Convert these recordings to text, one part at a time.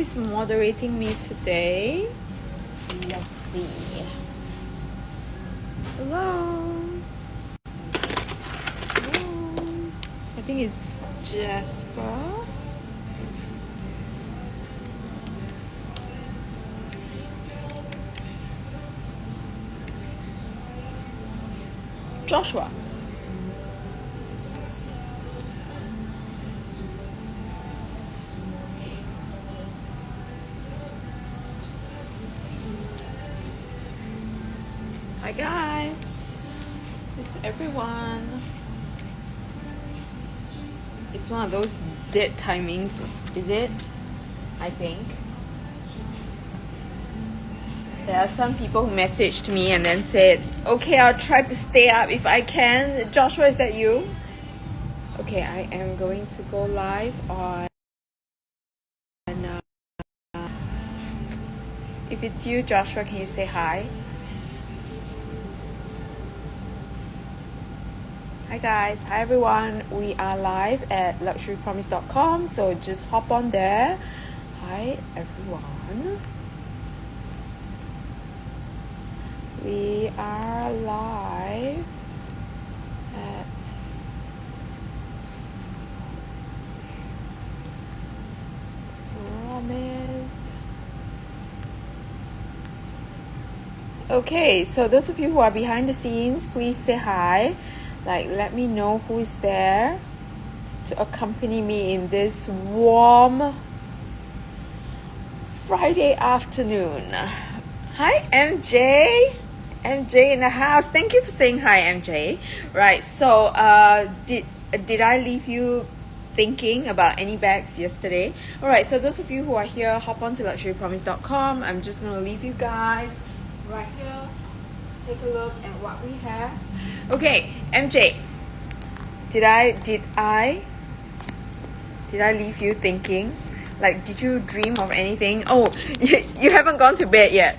is moderating me today? Let's see. Hello. Hello. I think it's Jasper. Joshua. Hi guys, it's everyone. It's one of those dead timings, is it? I think. There are some people who messaged me and then said, okay, I'll try to stay up if I can. Joshua, is that you? Okay, I am going to go live on... if it's you, Joshua, can you say hi? Hi guys, hi everyone. We are live at luxurypromise.com, so just hop on there. Hi everyone. We are live at Promise. Okay, so those of you who are behind the scenes, please say hi. Like, let me know who is there to accompany me in this warm Friday afternoon. Hi, MJ. MJ in the house. Thank you for saying hi, MJ. Right, so did I leave you thinking about any bags yesterday? All right, so those of you who are here, hop on to luxurypromise.com. I'm just going to leave you guys right here. Take a look at what we have. Okay, MJ, did I leave you thinking? Like, did you dream of anything? Oh, you haven't gone to bed yet.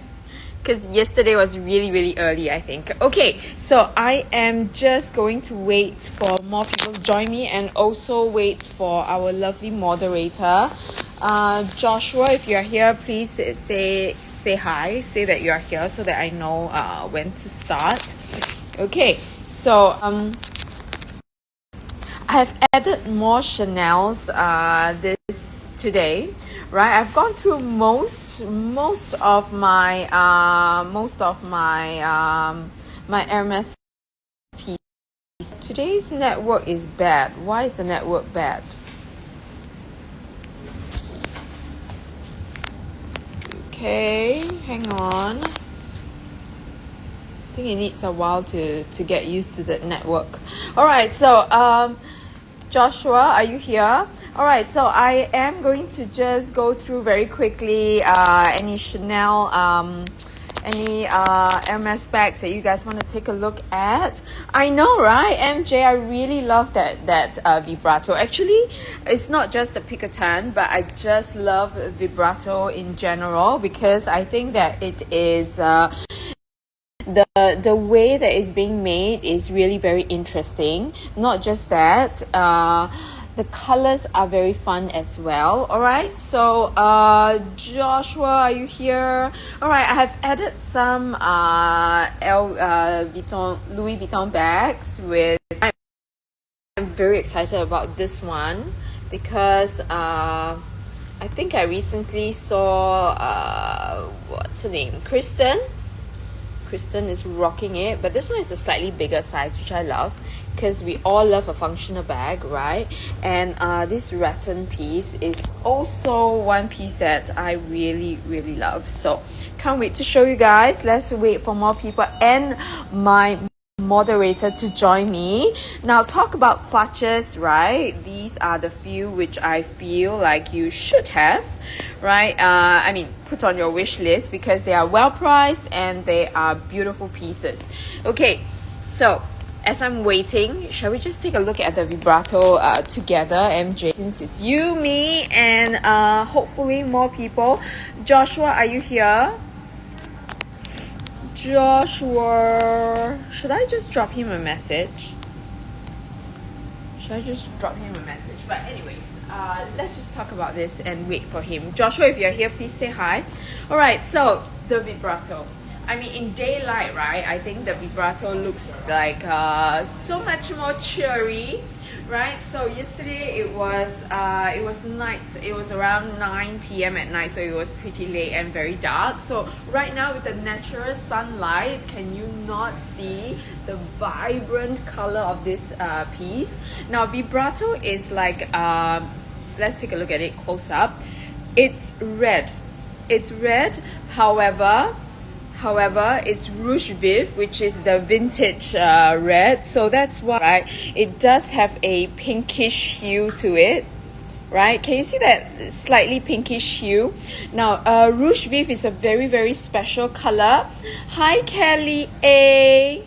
Because yesterday was really, really early, I think. Okay, so I am just going to wait for more people to join me and also wait for our lovely moderator. Joshua, if you're here, please say hi. Say that you're here so that I know when to start. Okay, so I have added more Chanel's this today. Right, I've gone through most of my my Hermes piece. Today's network is bad. Why is the network bad? Okay, hang on. I think it needs a while to get used to the network. All right, so Joshua, are you here? All right, so I am going to just go through very quickly any Chanel, any Hermes bags that you guys want to take a look at. I know, right? MJ, I really love that vibrato. Actually, it's not just the Picotin, but I just love vibrato in general because I think that it is... the way that it's being made is really very interesting. Not just that, the colors are very fun as well. All right, so Joshua, are you here? All right, I have added some Louis Vuitton bags with... I'm very excited about this one because I think I recently saw what's her name, Kristen is rocking it, but this one is a slightly bigger size, which I love because we all love a functional bag, right? And this rattan piece is also one piece that I really, really love. So can't wait to show you guys. Let's wait for more people and my moderator to join me. Now talk about clutches, right? These are the few which I feel like you should have, right? I mean, put on your wish list because they are well priced and they are beautiful pieces. Okay, so as I'm waiting, shall we just take a look at the vibrato together, MJ, since it's you, me, and hopefully more people. Joshua, are you here? Joshua, should I just drop him a message? But anyways, let's just talk about this and wait for him. Joshua, if you're here, please say hi. All right, so the vibrato. I mean, in daylight, right, I think the vibrato looks like so much more cheery, right? So yesterday it was night. It was around 9 p.m. at night, so it was pretty late and very dark. So right now with the natural sunlight, can you not see the vibrant color of this piece? Now vibrato is like, let's take a look at it close up. It's red. It's red. However, it's Rouge Viv, which is the vintage red. So that's why, right, it does have a pinkish hue to it, right? Can you see that slightly pinkish hue? Now, Rouge Viv is a very, very special color. Hi, Kelly A.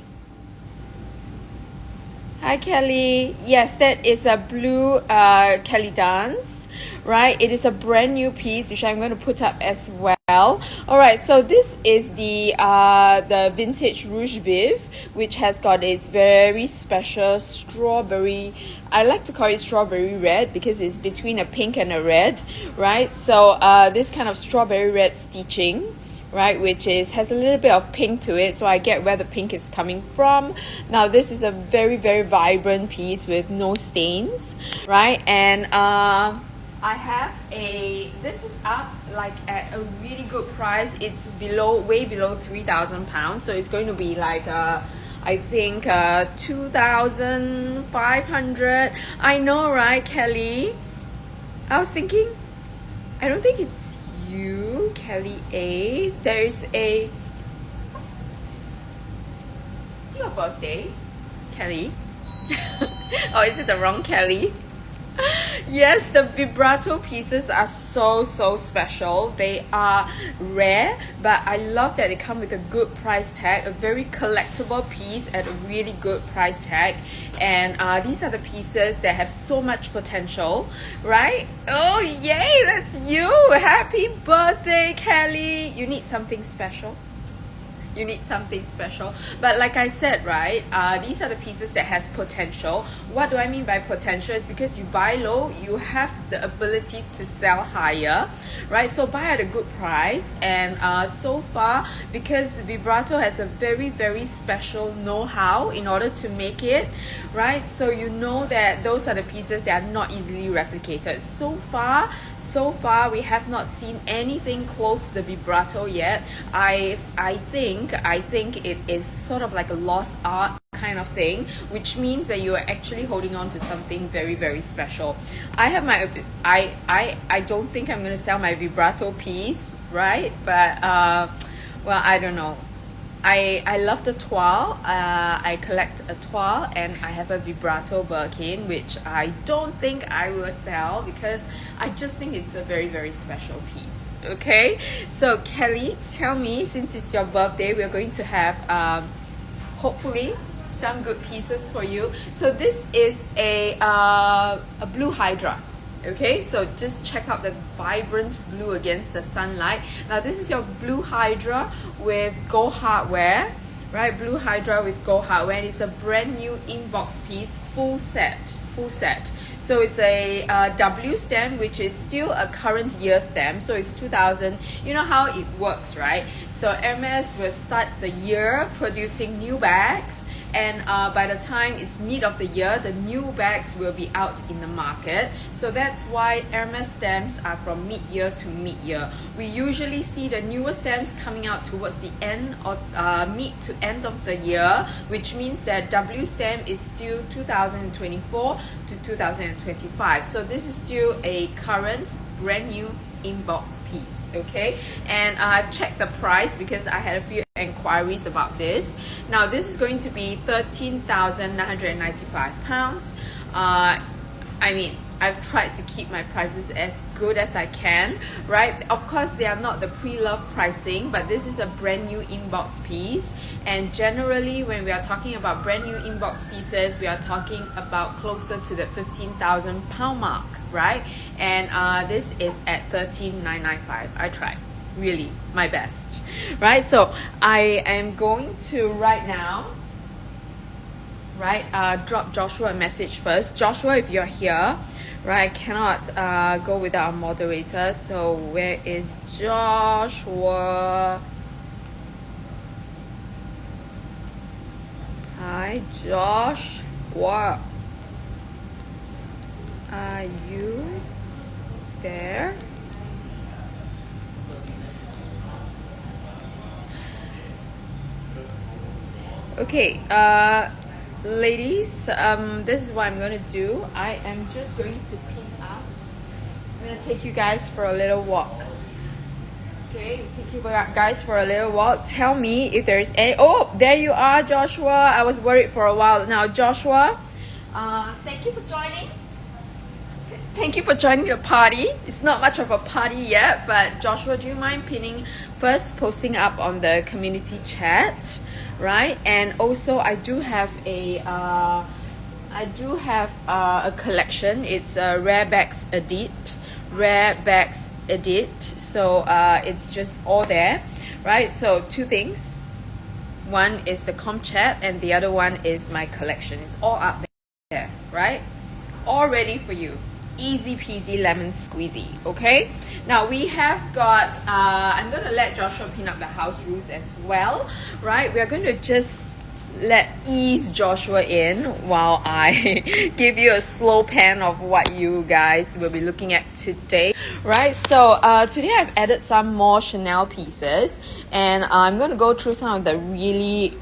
Hi, Kelly. Yes, that is a blue Kelly Dance, right? It is a brand new piece, which I'm going to put up as well. All right, so this is the vintage Rouge Viv, which has got its very special strawberry. I like to call it strawberry red because it's between a pink and a red, right? So this kind of strawberry red stitching, right, which has a little bit of pink to it, so I get where the pink is coming from. Now this is a very, very vibrant piece with no stains, right? And I have this is up like at a really good price. It's way below £3,000, so it's going to be like I think 2,500. I know, right, Kelly? I was thinking, I don't think it's you, Kelly A. There's a, it's your birthday, Kelly. Or is it the wrong Kelly? Yes, the vibrato pieces are so special. They are rare, but I love that they come with a good price tag, a very collectible piece at a really good price tag. And these are the pieces that have so much potential, right? Oh yay, that's you. Happy birthday, Kelly. You need something special. You need something special. But like I said, right, these are the pieces that has potential. What do I mean by potential? Is because you buy low, you have the ability to sell higher, right? So buy at a good price. And so far, because vibrato has a very, very special know-how in order to make it, right? So you know that those are the pieces that are not easily replicated. So far we have not seen anything close to the vibrato yet. I think it is sort of like a lost art kind of thing, which means that you are actually holding on to something very, very special. I have my I don't think I'm going to sell my vibrato piece, right? But well, I don't know. I love the toile. I collect a toile, and I have a vibrato Birkin, which I don't think I will sell because I just think it's a very, very special piece. Okay, so Kelly, tell me, since it's your birthday, we're going to have hopefully some good pieces for you. So this is a blue Hydra. Okay, so just check out the vibrant blue against the sunlight. Now this is your blue Hydra with gold hardware, right? Blue Hydra with gold hardware. And it's a brand new inbox piece, full set. So it's a W stamp, which is still a current year stamp. So it's 2000. You know how it works, right? So Hermes will start the year producing new bags, and by the time it's mid of the year, the new bags will be out in the market. So that's why Hermes stamps are from mid-year to mid-year. We usually see the newer stamps coming out towards the end of mid to end of the year, which means that W stamp is still 2024 to 2025. So this is still a current brand new inbox piece. Okay, and I've checked the price because I had a few inquiries about this. Now this is going to be £13,995. I mean, I've tried to keep my prices as good as I can, right? Of course, they are not the pre-love pricing, but this is a brand new inbox piece. And generally, when we are talking about brand new inbox pieces, we are talking about closer to the £15,000 mark, right? And this is at $13,995. I tried, really, my best, right? So I am going to right now, right, drop Joshua a message first. Joshua, if you're here, Right, cannot go without a moderator. So where is Joshua? Hi, Joshua. Are you there? Okay, ladies, this is what I'm gonna do. I am just going to pin up. I'm gonna take you guys for a little walk. Okay, take you guys for a little walk. Tell me if there's any. Oh, there you are, Joshua. I was worried for a while. Now, Joshua, thank you for joining. Thank you for joining the party. It's not much of a party yet, but Joshua, do you mind posting up on the community chat, right? And also, I do have a collection. It's a Rare Bags Edit. So it's just all there, right? So two things. One is the comp chat, and the other one is my collection. It's all up there, right? All ready for you. Easy peasy lemon squeezy. Okay, now we have got I'm gonna let Joshua pin up the house rules as well, right? We're going to just ease Joshua in while I give you a slow pan of what you guys will be looking at today, right? So today I've added some more Chanel pieces, and I'm going to go through some of the really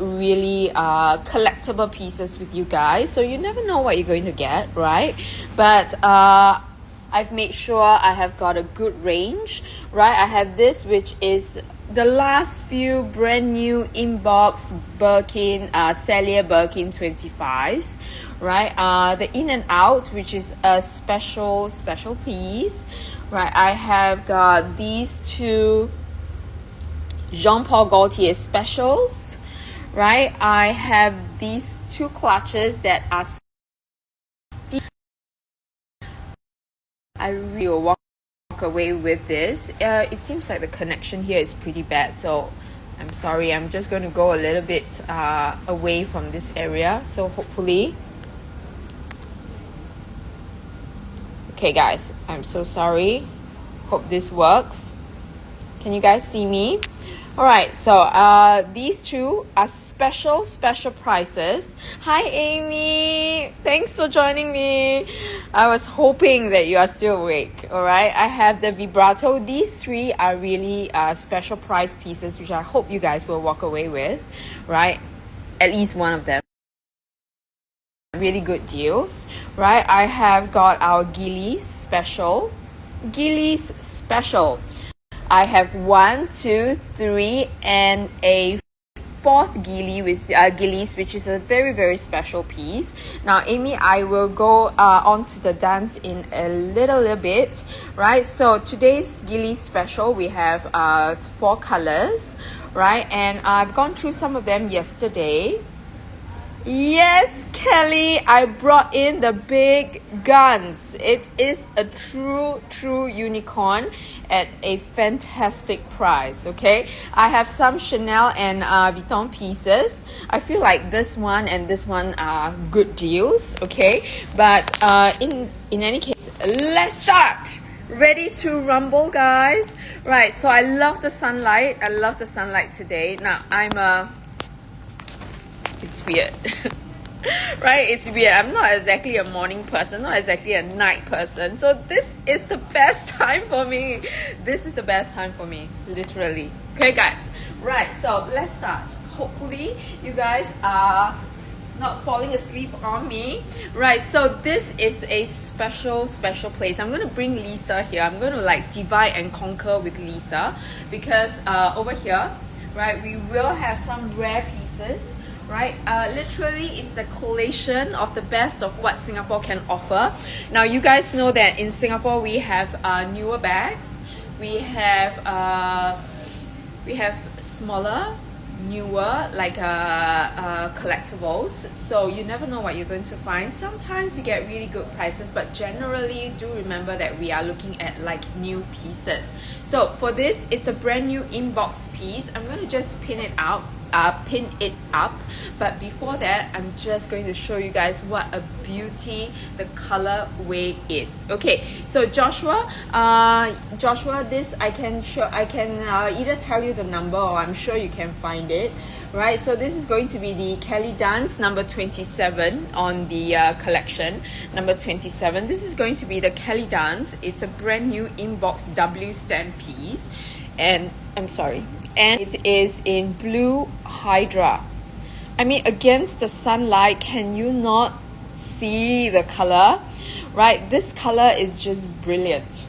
collectible pieces with you guys, so you never know what you're going to get, right? But I've made sure I have got a good range, right? I have this, which is the last few brand new inbox Birkin, Celia Birkin 25s, right? The In and Out, which is a special piece, right? I have got these two Jean Paul Gaultier specials, right? I have these two clutches that are I really will walk away with this. It seems like the connection here is pretty bad, so I'm sorry. I'm just going to go a little bit away from this area, so hopefully. Okay guys, I'm so sorry. Hope this works. Can you guys see me? Alright, so these two are special prices. Hi Amy, thanks for joining me. I was hoping that you are still awake. Alright, I have the vibrato. These three are really special price pieces, which I hope you guys will walk away with, right? At least one of them. Really good deals, right? I have got our Gillies special. I have 1, 2, 3, and a fourth Gillies, which is a very special piece. Now, Amy, I will go on to the dance in a little bit, right? So today's Gillies special, we have 4 colors, right? And I've gone through some of them yesterday. Yes, Kelly, I brought in the big guns. It is a true unicorn at a fantastic price, okay? I have some Chanel and Vuitton pieces. I feel like this one and this one are good deals, okay? But in any case, let's start. Ready to rumble, guys? Right, so I love the sunlight. Today. Now, it's weird. Right, it's weird. I'm not exactly a morning person, not exactly a night person, so this is the best time for me. Literally. Okay guys, right, so let's start. Hopefully you guys are not falling asleep on me. Right, so this is a special place. I'm gonna bring Lisa here. I'm gonna like divide and conquer with Lisa, because over here, right, we will have some rare pieces, right? Literally, it's the collation of the best of what Singapore can offer. Now, you guys know that in Singapore we have newer bags, we have smaller, newer, like collectibles. So you never know what you're going to find. Sometimes you get really good prices, but generally do remember that we are looking at like new pieces. So for this, it's a brand new inbox piece. I'm going to just pin it out pin it up. But before that, I'm just going to show you guys what a beauty the colorway is. Okay, so Joshua, this I can either tell you the number, or I'm sure you can find it. Right, so this is going to be the Kelly Dance number 27 on the collection, number 27. This is going to be the Kelly Dance. It's a brand new inbox W stamp piece, and I'm sorry, and it is in blue Hydra. I mean, against the sunlight, can you not see the color? Right, this color is just brilliant.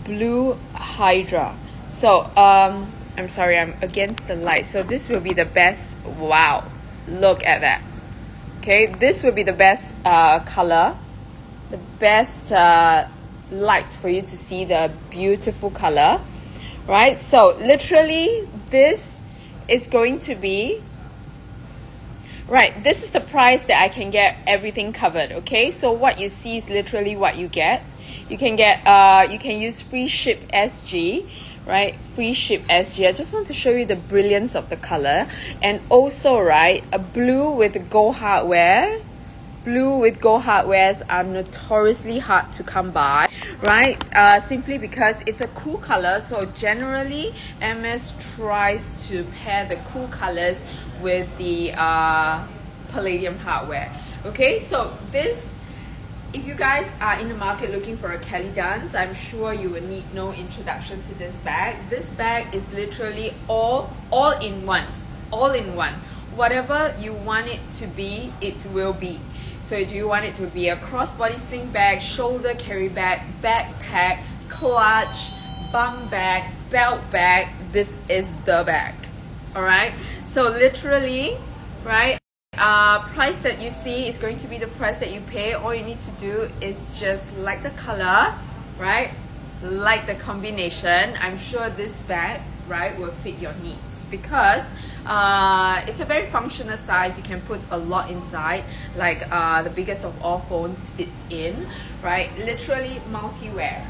Blue Hydra. So I'm sorry, I'm against the light. So this will be the best. Wow, look at that. Okay, this will be the best color, the best light for you to see the beautiful color, right? So literally, this is going to be, right, this is the price that I can get everything covered. Okay, so what you see is literally what you get. You can get, you can use free ship SG. Right, free ship SG. I just want to show you the brilliance of the color. And also, right, a blue with gold hardware. Blue with gold hardwares are notoriously hard to come by, right? Simply because it's a cool color. So generally, MS tries to pair the cool colors with the palladium hardware. Okay, so this, if you guys are in the market looking for a Kelly Dance, I'm sure you will need no introduction to this bag. This bag is literally all in one. All in one. Whatever you want it to be, it will be. So do you want it to be a crossbody sling bag, shoulder carry bag, backpack, clutch, bum bag, belt bag? This is the bag. Alright? So literally, right? Price that you see is going to be the price that you pay. All you need to do is just like the color, right? Like the combination. I'm sure this bag, right, will fit your needs, because it's a very functional size. You can put a lot inside, like the biggest of all phones fits in, right? Literally multi-wear.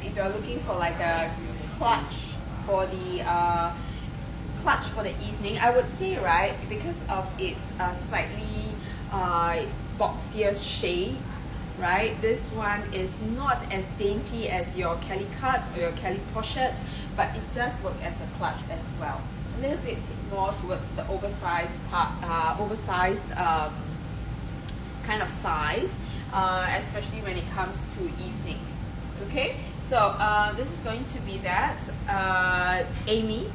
If you're looking for like a clutch for the clutch for the evening, I would say, right, because of its slightly boxier shape, right, this one is not as dainty as your Kelly Cut or your Kelly Pochette, but it does work as a clutch as well. A little bit more towards the oversized part, kind of size, especially when it comes to evening. Okay, so this is going to be that. Amy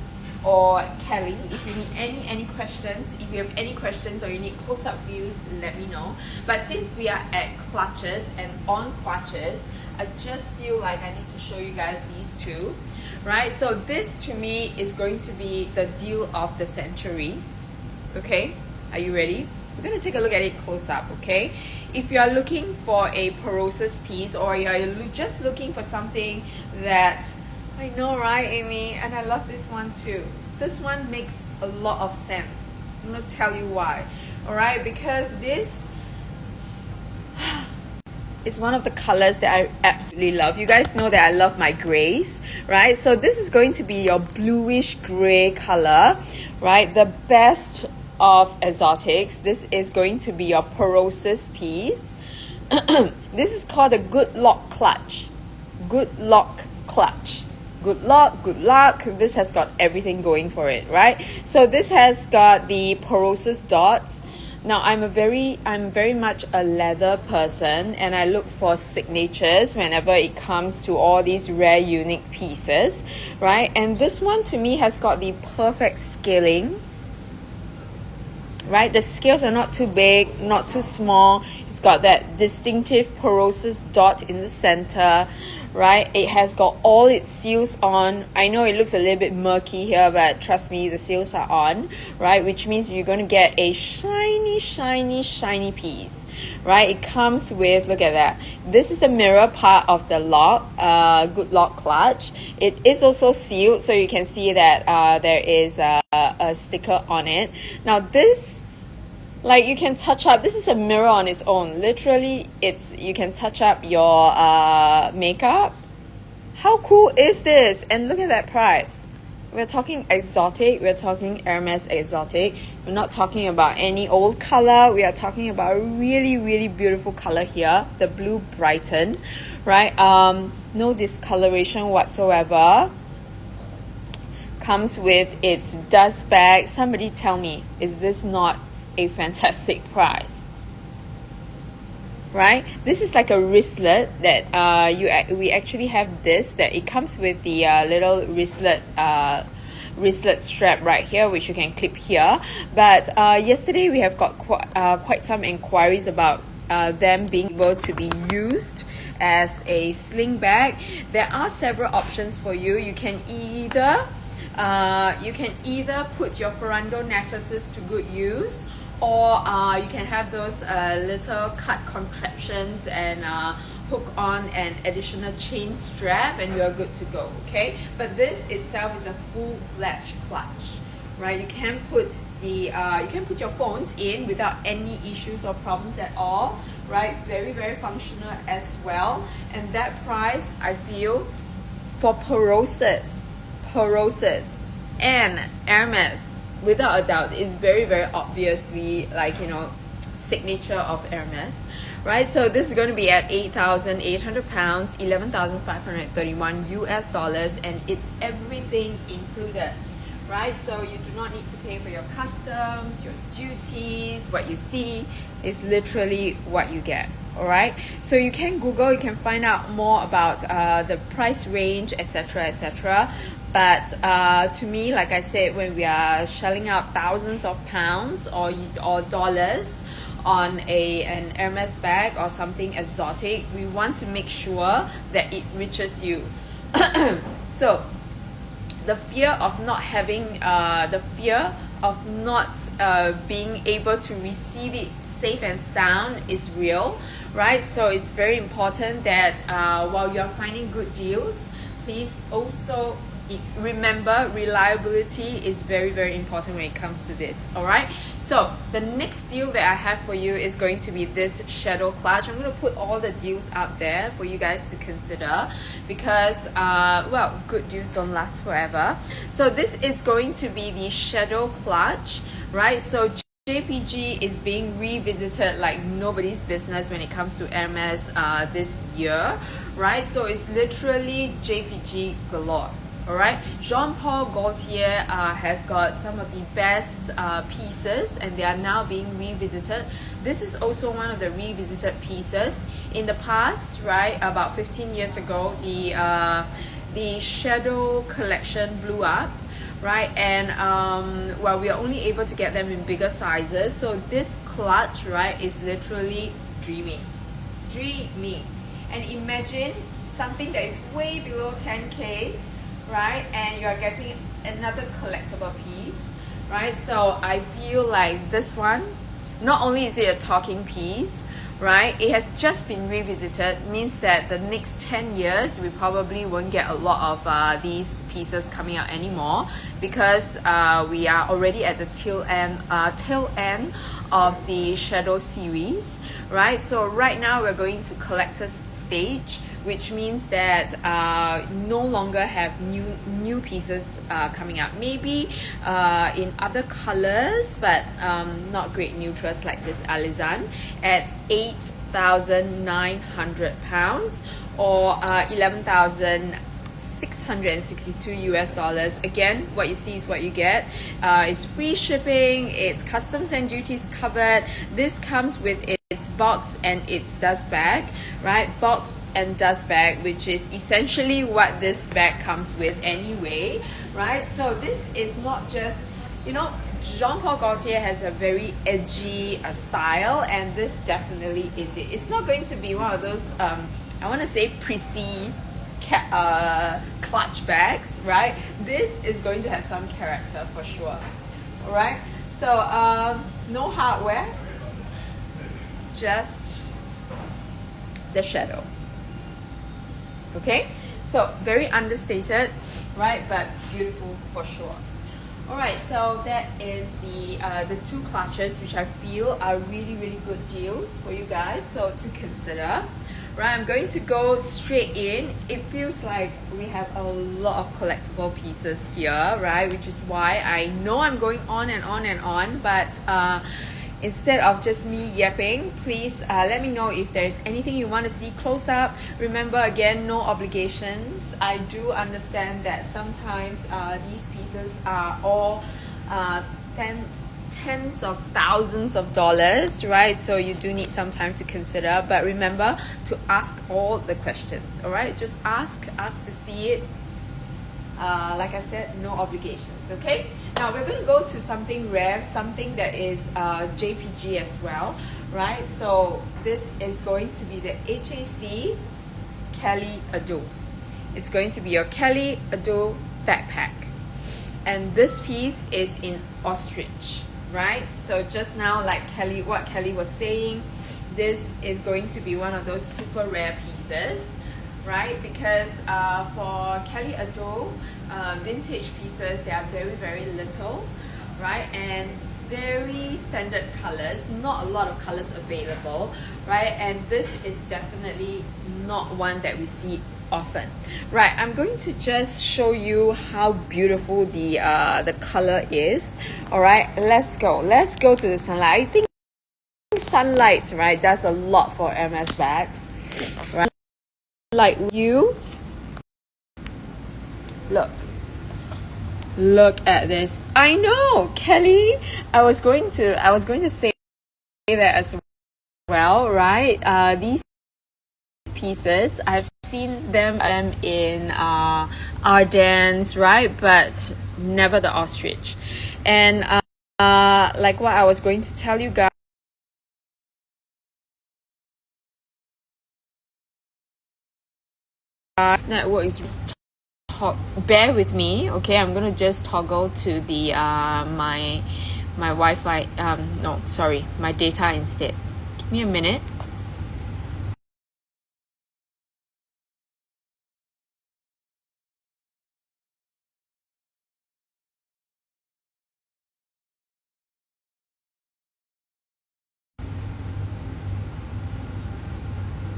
or Kelly, if you need any questions, if you have any questions or you need close-up views, let me know. But since we are at clutches and on clutches, I just feel like I need to show you guys these two, right? So this to me is going to be the deal of the century. Okay, are you ready? We're going to take a look at it close up. Okay, if you are looking for a Perosus piece, or you're just looking for something that, I know, right, Amy? And I love this one too. This one makes a lot of sense. I'm gonna tell you why. Alright, because this is one of the colors that I absolutely love. You guys know that I love my grays, right? So this is going to be your bluish gray color, right? The best of exotics. This is going to be your Perosus piece. This is called a Good Lock Clutch. Good Lock Clutch. Good luck. This has got everything going for it, right? So this has got the Perosus dots. Now I'm very much a leather person, and I look for signatures whenever it comes to all these rare unique pieces, right? And this one to me has got the perfect scaling, right? The scales are not too big, not too small. It's got that distinctive Perosus dot in the center, right? It has got all its seals on. I know it looks a little bit murky here, but trust me, the seals are on, right? Which means you're going to get a shiny piece, right? It comes with, look at that. This is the mirror part of the lock, Good Lock Clutch. It is also sealed, so you can see that there is a sticker on it. Now this, like, you can touch up, this is a mirror on its own. Literally, you can touch up your makeup. How cool is this? And look at that price. we're talking exotic, we're talking Hermes exotic. We're not talking about any old color. We are talking about a really, really beautiful color here, the blue Brighton, right? No discoloration whatsoever. Comes with its dust bag. Somebody tell me, is this not a fantastic price? Right, this is like a wristlet that we actually have this, that it comes with the little wristlet strap right here, which you can clip here. But yesterday we have got quite some inquiries about them being able to be used as a sling bag. There are several options for you. You can either put your Ferrando necklaces to good use, or you can have those little cut contraptions and hook on an additional chain strap, and you're good to go. Okay, but this itself is a full-fledged clutch, right? You can put your phones in without any issues or problems at all, right? Very, very functional as well. And that price, I feel, for Perosis and Hermes, without a doubt, is very, very obviously, like, you know, signature of Hermes, right? So this is going to be at 8,800 pounds, 11,531 US dollars, and it's everything included, right? So you do not need to pay for your customs, your duties. What you see is literally what you get. All right, so you can Google, you can find out more about the price range, etc., etc. But to me, like I said, when we are shelling out thousands of pounds or dollars on an Hermes bag or something exotic, we want to make sure that it reaches you. So the fear of not having, being able to receive it safe and sound is real, right? So it's very important that while you're finding good deals, please also remember, reliability is very, very important when it comes to this. All right, so the next deal that I have for you is going to be this shadow clutch. I'm going to put all the deals out there for you guys to consider, because well, good deals don't last forever. So this is going to be the shadow clutch, right? So JPG is being revisited like nobody's business when it comes to Hermes this year, right? So it's literally JPG galore. All right, Jean Paul Gaultier has got some of the best pieces, and they are now being revisited. This is also one of the revisited pieces. In the past, right, about 15 years ago, the Shadow collection blew up, right? And well, we are only able to get them in bigger sizes. So this clutch, right, is literally dreamy. And imagine something that is way below 10K, right? And you are getting another collectible piece, right? So I feel like this one, not only is it a talking piece, right, it has just been revisited, means that the next 10 years we probably won't get a lot of these pieces coming out anymore, because we are already at the tail end of the Shadow series, right? So right now we're going to collector's stage, which means that no longer have new pieces coming out. Maybe in other colors, but not great neutrals like this Alizan at 8,900 pounds or 11,662 US dollars. Again, what you see is what you get. It's free shipping, it's customs and duties covered. This comes with its box and its dust bag, right? Box and dust bag, which is essentially what this bag comes with anyway, right? So this is not just, you know, Jean Paul Gaultier has a very edgy style, and this definitely is it. It's not going to be one of those I want to say prissy clutch bags, right? This is going to have some character for sure. All right, so no hardware, just the shadow. Okay, so very understated, right, but beautiful for sure. All right, so that is the two clutches, which I feel are really, really good deals for you guys, so to consider, Right, I'm going to go straight in. It feels like we have a lot of collectible pieces here, right? Which is why I know I'm going on and on and on, but instead of just me yapping, please let me know if there's anything you want to see close up. Remember, again, no obligations. I do understand that sometimes these pieces are all tens of thousands of dollars, right? So you do need some time to consider, but remember to ask all the questions. All right, just ask to see it. Like I said, no obligations. Okay, now we're going to go to something rare, something that is JPG as well, right? So this is going to be the HAC Kelly Ado. It's going to be your Kelly Ado backpack, and this piece is in ostrich, right? So just now, like what Kelly was saying, this is going to be one of those super rare pieces, right? Because for Kelly Ado vintage pieces, they are very, very little, right? And very standard colors, not a lot of colors available, right? And this is definitely not one that we see often, right? I'm going to just show you how beautiful the color is. All right, let's go to the sunlight. I think sunlight, right, does a lot for Hermes bags, right? Like you look at this. I know, Kelly, I was going to say that as well, right? These pieces, I've seen them in Ardennes, right? But never the ostrich. And like what I was going to tell you guys, network is bear with me, okay? I'm gonna just toggle to the my Wi-Fi, no, sorry, my data instead. Give me a minute.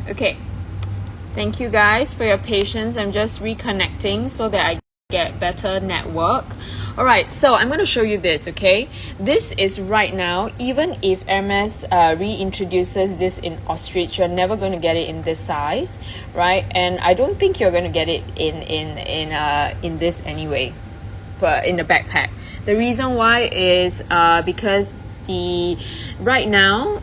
Okay, thank you guys for your patience. I'm just reconnecting so that I get better network. All right, so I'm going to show you this, okay? This is right now, even if Hermes reintroduces this in ostrich, you're never going to get it in this size, right? And I don't think you're going to get it in this anyway, in the backpack. The reason why is because right now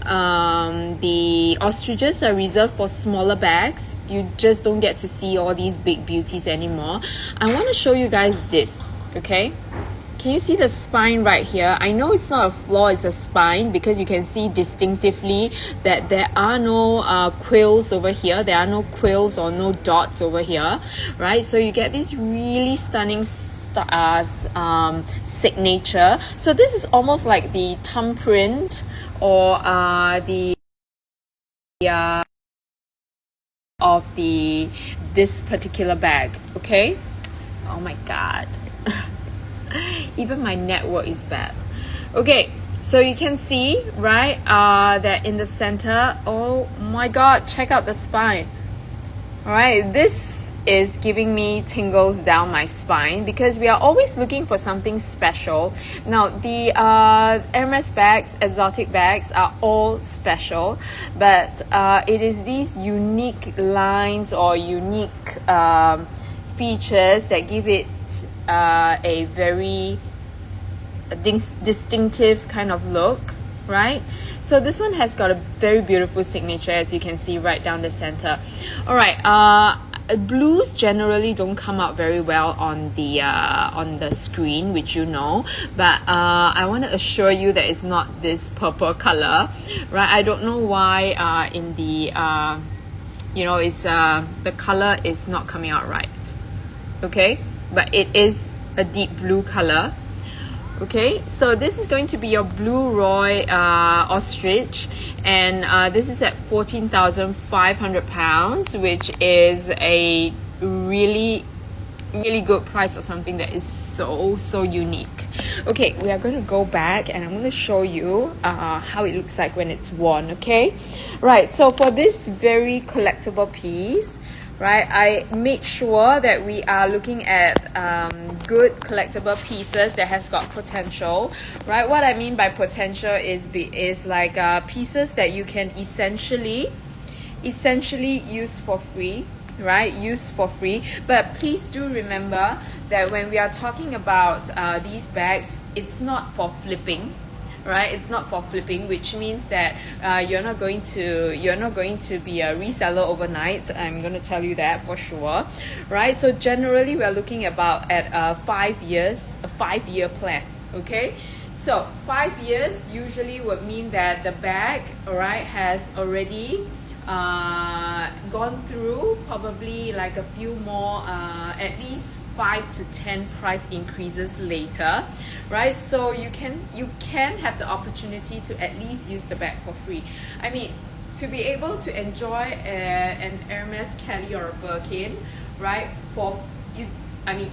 the ostriches are reserved for smaller bags. You just don't get to see all these big beauties anymore. I want to show you guys this, okay? Can you see the spine right here? I know it's not a flaw, it's a spine, because you can see distinctively that there are no quills over here. There are no quills or no dots over here, right? So you get this really stunning signature. So this is almost like the thumbprint or of this particular bag, okay? Oh my god. Even my network is bad. Okay, so you can see, right, that in the center, oh my god, check out the spine. All right, this is giving me tingles down my spine because we are always looking for something special. Now, the Hermes bags, exotic bags, are all special, but it is these unique lines or unique features that give it a very distinctive kind of look, right? So this one has got a very beautiful signature, as you can see right down the center. All right, blues generally don't come out very well on the screen, which you know, but I want to assure you that it's not this purple color, right? I don't know why in the you know, it's the color is not coming out right, okay? But it is a deep blue color. Okay, so this is going to be your Blue Roy ostrich, and this is at 14,500 pounds, which is a really really good price for something that is so unique. Okay, we are going to go back and I'm going to show you how it looks like when it's worn. Okay, right, so for this very collectible piece, right, I made sure that we are looking at good collectible pieces that has got potential, right? What I mean by potential is like pieces that you can essentially use for free, right? Use for free. But please do remember that when we are talking about these bags, it's not for flipping, right? It's not for flipping, which means that you're not going to be a reseller overnight. I'm going to tell you that for sure, right? So generally we're looking about at 5 years, a 5-year plan. Okay, so 5 years usually would mean that the bag, all right, has already gone through probably like a few more at least 5 to 10 price increases later, right? So you can have the opportunity to at least use the bag for free. I mean, to be able to enjoy an Hermes Kelly or a Birkin, right,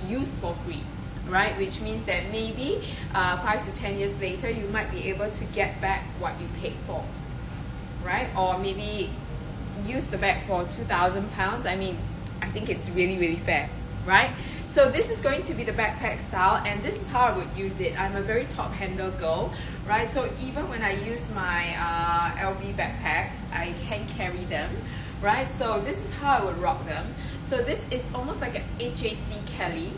use for free, right? Which means that maybe 5 to 10 years later you might be able to get back what you paid for, right? Or maybe use the bag for £2,000. I mean, I think it's really fair, right? So this is going to be the backpack style, and this is how I would use it. I'm a very top handle girl, right? So even when I use my LV backpacks, I can carry them, right? So this is how I would rock them. So this is almost like an HAC Kelly,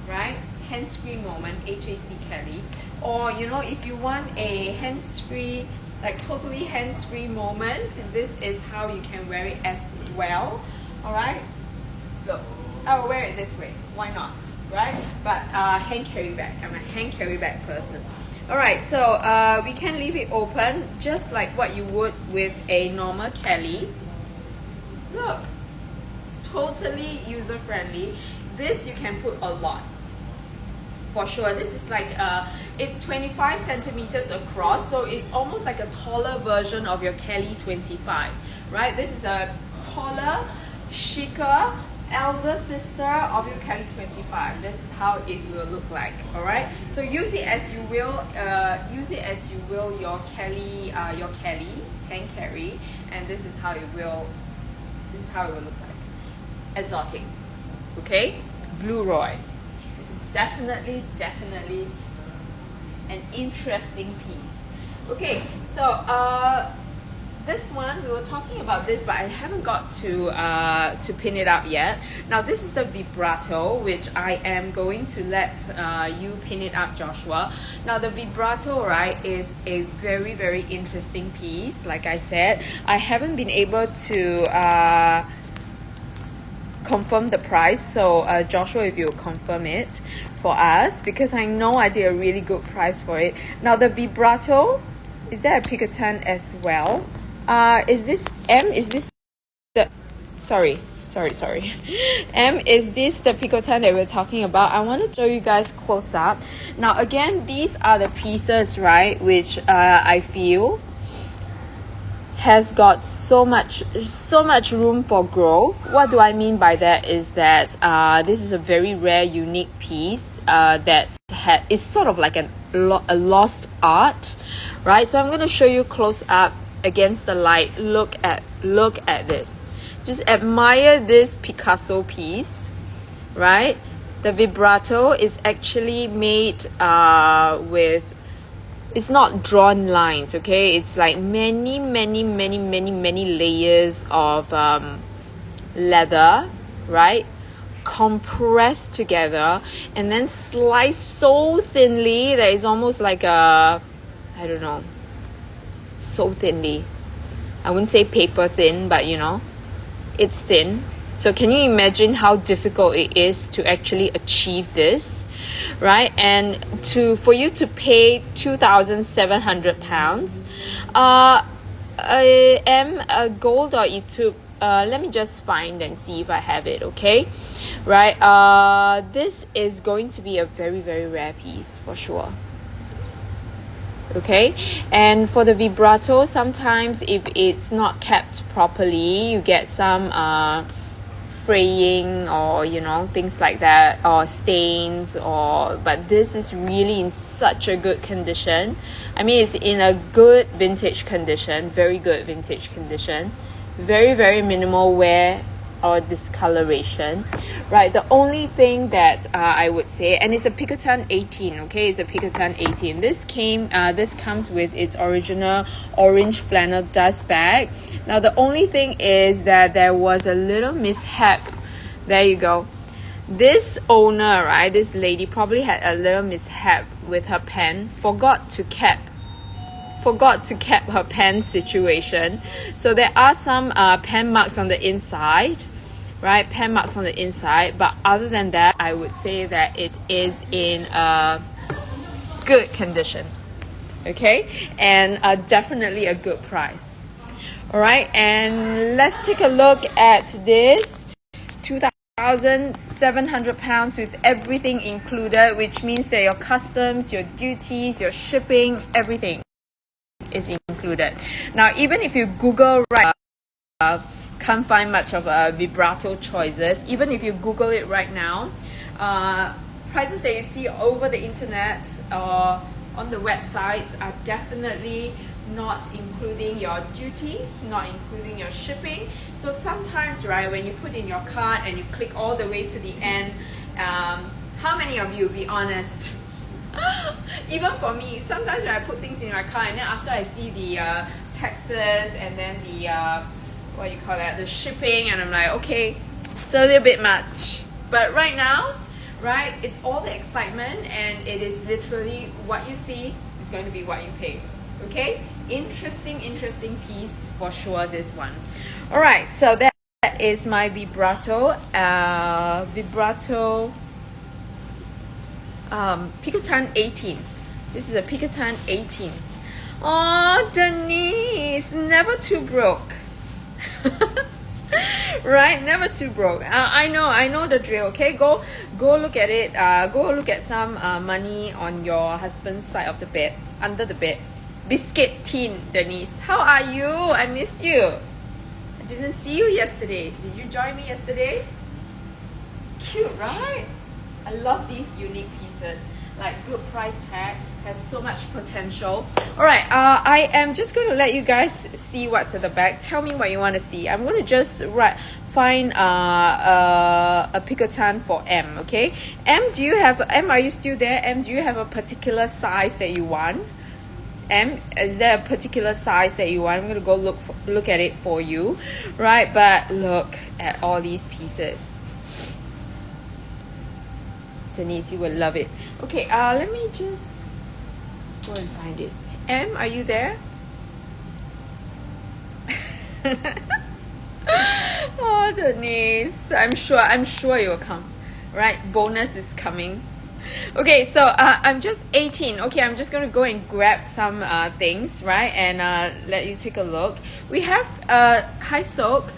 right? Hands-free moment, HAC Kelly. Or, you know, if you want a hands-free, like totally hands-free moment, this is how you can wear it as well. All right, so I will wear it this way, why not, right? But hand carry bag, I'm a hand carry bag person. All right, so we can leave it open just like what you would with a normal Kelly. Look, it's totally user-friendly. This you can put a lot, for sure. This is like it's 25 centimeters across, so it's almost like a taller version of your Kelly 25, right? This is a taller, chicer, elder sister of your Kelly 25. This is how it will look like. All right, so use it as you will. Your Kelly, your Kellys hand carry, and this is how it will. This is how it will look like. Exotic. Okay, Blue Roy. Definitely an interesting piece. Okay, so this one, we were talking about this, but I haven't got to pin it up yet. Now this is the Vibrato, which I am going to let you pin it up, Joshua. Now the Vibrato, right, is a very interesting piece. Like I said, I haven't been able to confirm the price, so Joshua, if you confirm it for us, because I know I did a really good price for it. Now the Vibrato, is there a Picotin as well? Is this M? Is this the sorry M, is this the Picotin that we're talking about? I want to show you guys close up. Now again, these are the pieces, right, which I feel has got so much room for growth. What do I mean by that is that this is a very rare, unique piece that is sort of like a lost art, right? So I'm going to show you close up against the light. Look at this. Just admire this Picasso piece, right? The Vibrato is actually made with, it's not drawn lines, okay? It's like many layers of leather, right? Compressed together and then sliced so thinly that it's almost like a, I don't know, so thinly. I wouldn't say paper thin, but you know, it's thin. So can you imagine how difficult it is to actually achieve this, right? And for you to pay £2,700, a gold or Etude, let me just find and see if I have it, okay? Right, this is going to be a very rare piece for sure. Okay, and for the Vibrato, sometimes if it's not kept properly, you get some fraying or things like that, or stains, but this is really in such a good condition. I mean, it's in a good vintage condition, very good vintage condition, very, very minimal wear or discoloration, right? The only thing that I would say, and it's a Piketton 18, okay? It's a Piketton 18. This comes with its original orange flannel dust bag. Now, the only thing is that there was a little mishap. There you go. This owner, right, this lady probably had a little mishap with her pen, forgot to cap her pen situation. So there are some pen marks on the inside, right? Pen marks on the inside. But other than that, I would say that it is in a good condition, okay? And definitely a good price. All right, and let's take a look at this. 2,700 pounds with everything included, which means that your customs, your duties, your shipping, everything is included. Now, even if you Google can't find much of a vibrato choices. Even if you Google it right now, prices that you see over the internet or on the websites are definitely not including your duties, not including your shipping. So sometimes, right, when you put in your cart and you click all the way to the end, how many of you, be honest, even for me, sometimes when I put things in my car and then after I see the taxes and then the what do you call that, the shipping, and I'm like, okay, it's a little bit much. But right now, right, it's all the excitement, and it is literally what you see is going to be what you pay. Okay, interesting piece for sure, this one. All right, so that is my vibrato Piketton 18. This is a Piketton 18. Oh, Denise, never too broke. Right, never too broke. I know the drill. Okay, go look at it. Go look at some money on your husband's side of the bed, under the bed. Biscuit tin, Denise, how are you? I missed you. I didn't see you yesterday. Did you join me yesterday? Cute, right? I love these unique pieces. Like, good price tag, has so much potential. All right, I am just going to let you guys see what's at the back. Tell me what you want to see. I'm going to just find a Piketton for M. Okay, M, are you still there? M, do you have a particular size that you want? M, is there a particular size that you want? I'm going to go look at it for you, right? But look at all these pieces. Denise, you will love it. Okay, let me just go and find it. M, are you there? Oh, Denise, I'm sure you will come. Right, bonus is coming. Okay, so I'm just 18. Okay, I'm just gonna go and grab some things, right, and let you take a look. We have hi Sok,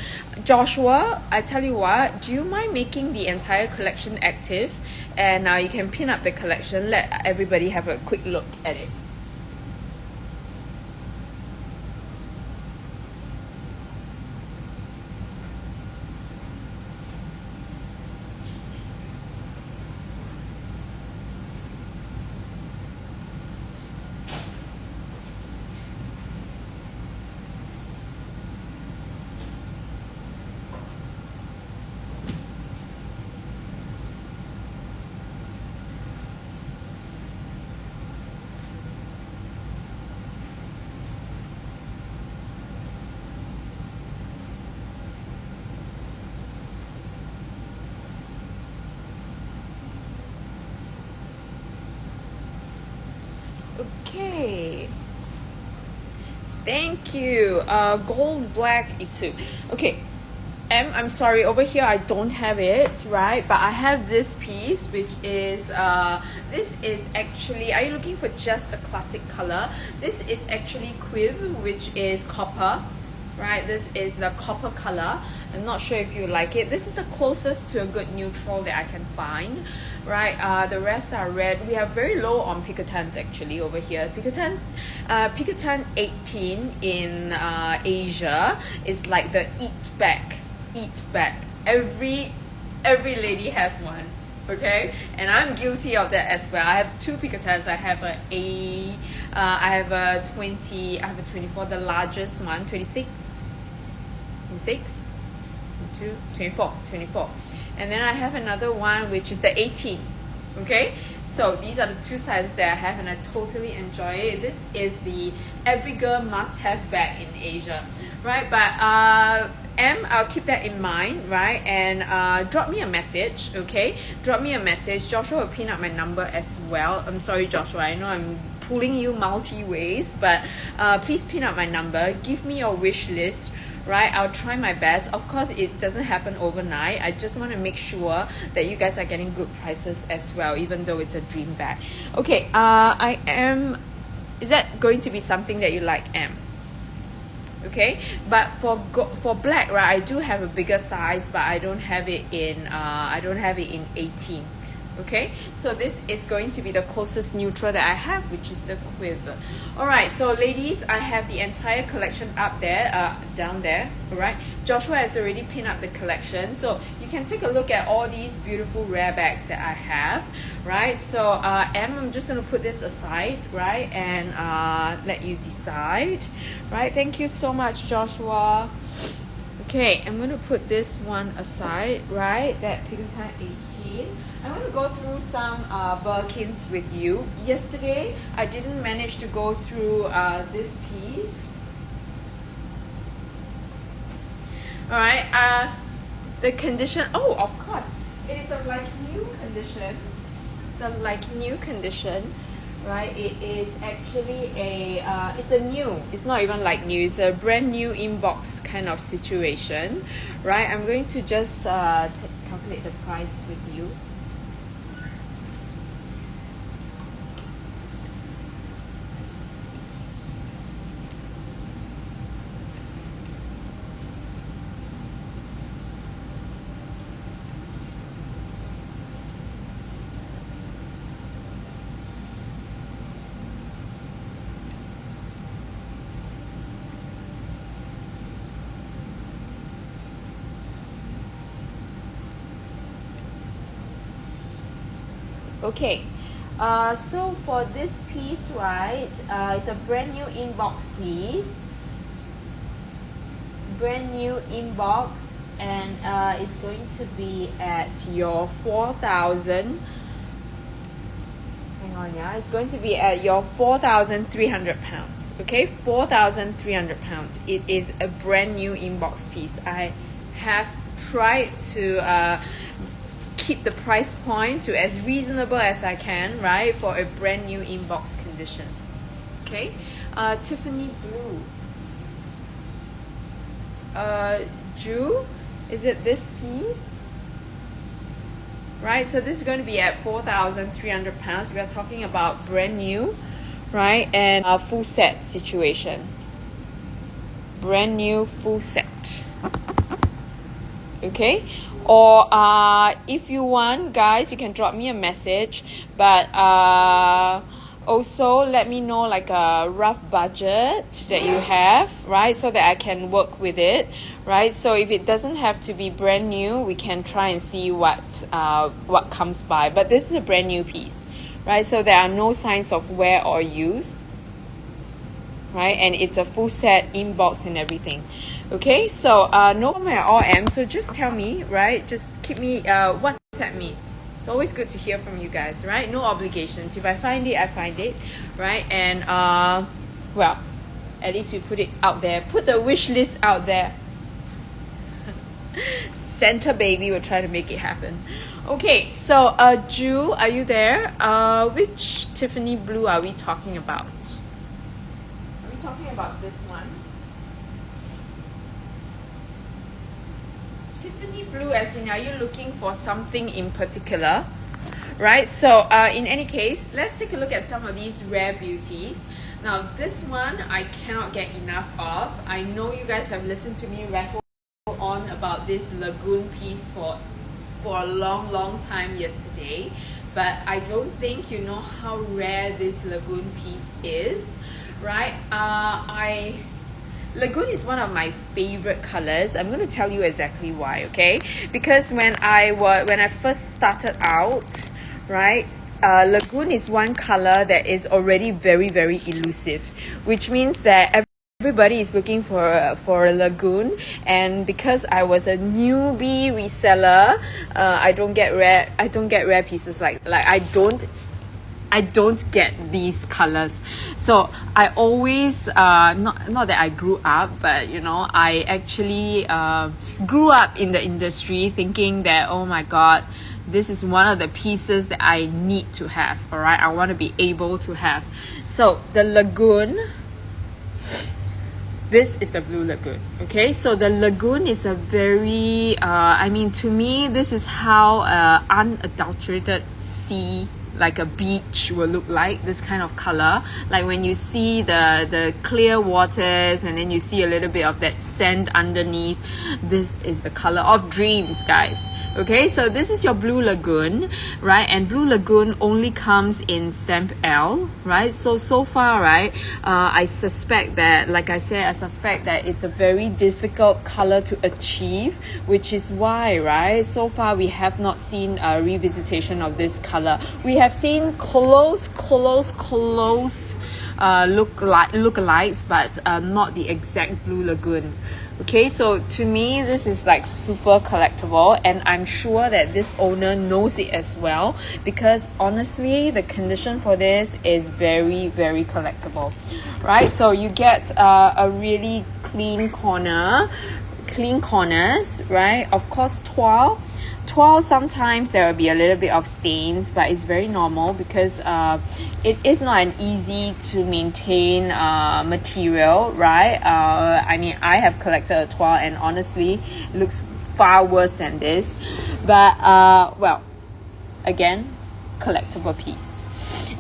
Joshua. I tell you what, do you mind making the entire collection active, and now you can pin up the collection. Let everybody have a quick look at it. Okay, thank you. Gold black itu. Okay, M, I'm sorry, over here I don't have it, right, but I have this piece, which is this is actually, are you looking for just the classic color? This is actually Quiv, which is copper, right? This is the copper color. I'm not sure if you like it. This is the closest to a good neutral that I can find, right? The rest are red. We are very low on Pikettons actually over here. Piketton 18 in Asia is like the eat back, every lady has one, okay? And I'm guilty of that as well. I have two picotats. I have I have a 20, I have a 24, the largest one, 26, 26, 24. And then I have another one which is the 18, okay? So these are the two sizes that I have, and I totally enjoy it. This is the every girl must have bag in Asia, right? But I'll keep that in mind, right? And drop me a message, okay? Drop me a message. Joshua will pin up my number as well. I'm sorry, Joshua, I know I'm pulling you multi ways, but please pin up my number. Give me your wish list, right? I'll try my best. Of course, it doesn't happen overnight. I just want to make sure that you guys are getting good prices as well, even though it's a dream bag. Okay, is that going to be something that you like, Em? Okay, but for black, right, I do have a bigger size, but I don't have it in 18. Okay, so this is going to be the closest neutral that I have, which is the quiver. All right, so ladies, I have the entire collection up there, down there. All right, Joshua has already pinned up the collection, so you can take a look at all these beautiful rare bags that I have. Right, so I'm just gonna put this aside, right, and let you decide. Right, thank you so much, Joshua. Okay, I'm gonna put this one aside, right, that Picotat 18. I'm going to go through some Birkins with you. Yesterday, I didn't manage to go through this piece. Alright, the condition, oh, of course, it is a like new condition. It's a like new condition, right? It is actually it's not even like new, it's a brand new inbox kind of situation, right? I'm going to just calculate the price with you. Okay, so for this piece, right, it's a brand new inbox piece, brand new inbox, and it's going to be at your 4,000. Hang on, yeah, it's going to be at your 4,300 pounds. Okay, 4,300 pounds. It is a brand new inbox piece. I have tried to keep the price point to as reasonable as I can, right, for a brand new inbox condition. Okay, Tiffany blue. Drew, is it this piece? Right, so this is going to be at 4,300 pounds. We are talking about brand new, right, and a full set situation. Brand new full set. Okay, or if you want, guys, you can drop me a message, but also let me know like a rough budget that you have, right, so that I can work with it, right? So if it doesn't have to be brand new, we can try and see what comes by. But this is a brand new piece, right? So there are no signs of wear or use, right? And it's a full set inbox and everything. Okay, so no problem at all, Em. So just tell me, right? Just keep me, WhatsApp me. It's always good to hear from you guys, right? No obligations. If I find it, I find it, right? And well, at least we put it out there. Put the wish list out there. Santa baby will try to make it happen. Okay, so Ju, are you there? Which Tiffany blue are we talking about? Are we talking about this one? Tiffany blue, as in, are you looking for something in particular? Right, so in any case, let's take a look at some of these rare beauties. Now, this one I cannot get enough of. I know you guys have listened to me rattle on about this lagoon piece for a long time yesterday, but I don't think you know how rare this lagoon piece is, right? Lagoon is one of my favorite colors. I'm going to tell you exactly why, okay? Because when I first started out, right, Lagoon is one color that is already very, very elusive, which means that everybody is looking for a Lagoon, and because I was a newbie reseller, I don't get rare pieces like I don't get these colors. So I always not that I grew up, but you know, I actually grew up in the industry thinking that, oh my god, this is one of the pieces that I need to have. All right, I want to be able to have. So the Lagoon, this is the Blue Lagoon. Okay, so the Lagoon is a very I mean, to me, this is how unadulterated sea, like a beach, will look like. This kind of color, like when you see the clear waters and then you see a little bit of that sand underneath, this is the color of dreams, guys. Okay, so this is your Blue Lagoon, right? And Blue Lagoon only comes in stamp L, right? So far, right, I suspect that, like I said, I suspect that it's a very difficult color to achieve, which is why, right, so far we have not seen a revisitation of this color. We have seen close lookalikes, but not the exact Blue Lagoon. Okay, so to me, this is like super collectible, and I'm sure that this owner knows it as well, because honestly, the condition for this is very, very collectible, right? So you get a really clean corners, right? Of course, toile, sometimes there will be a little bit of stains, but it's very normal because it is not an easy to maintain material, right? I mean, I have collected a toile, and honestly, it looks far worse than this. But well, again, collectible piece.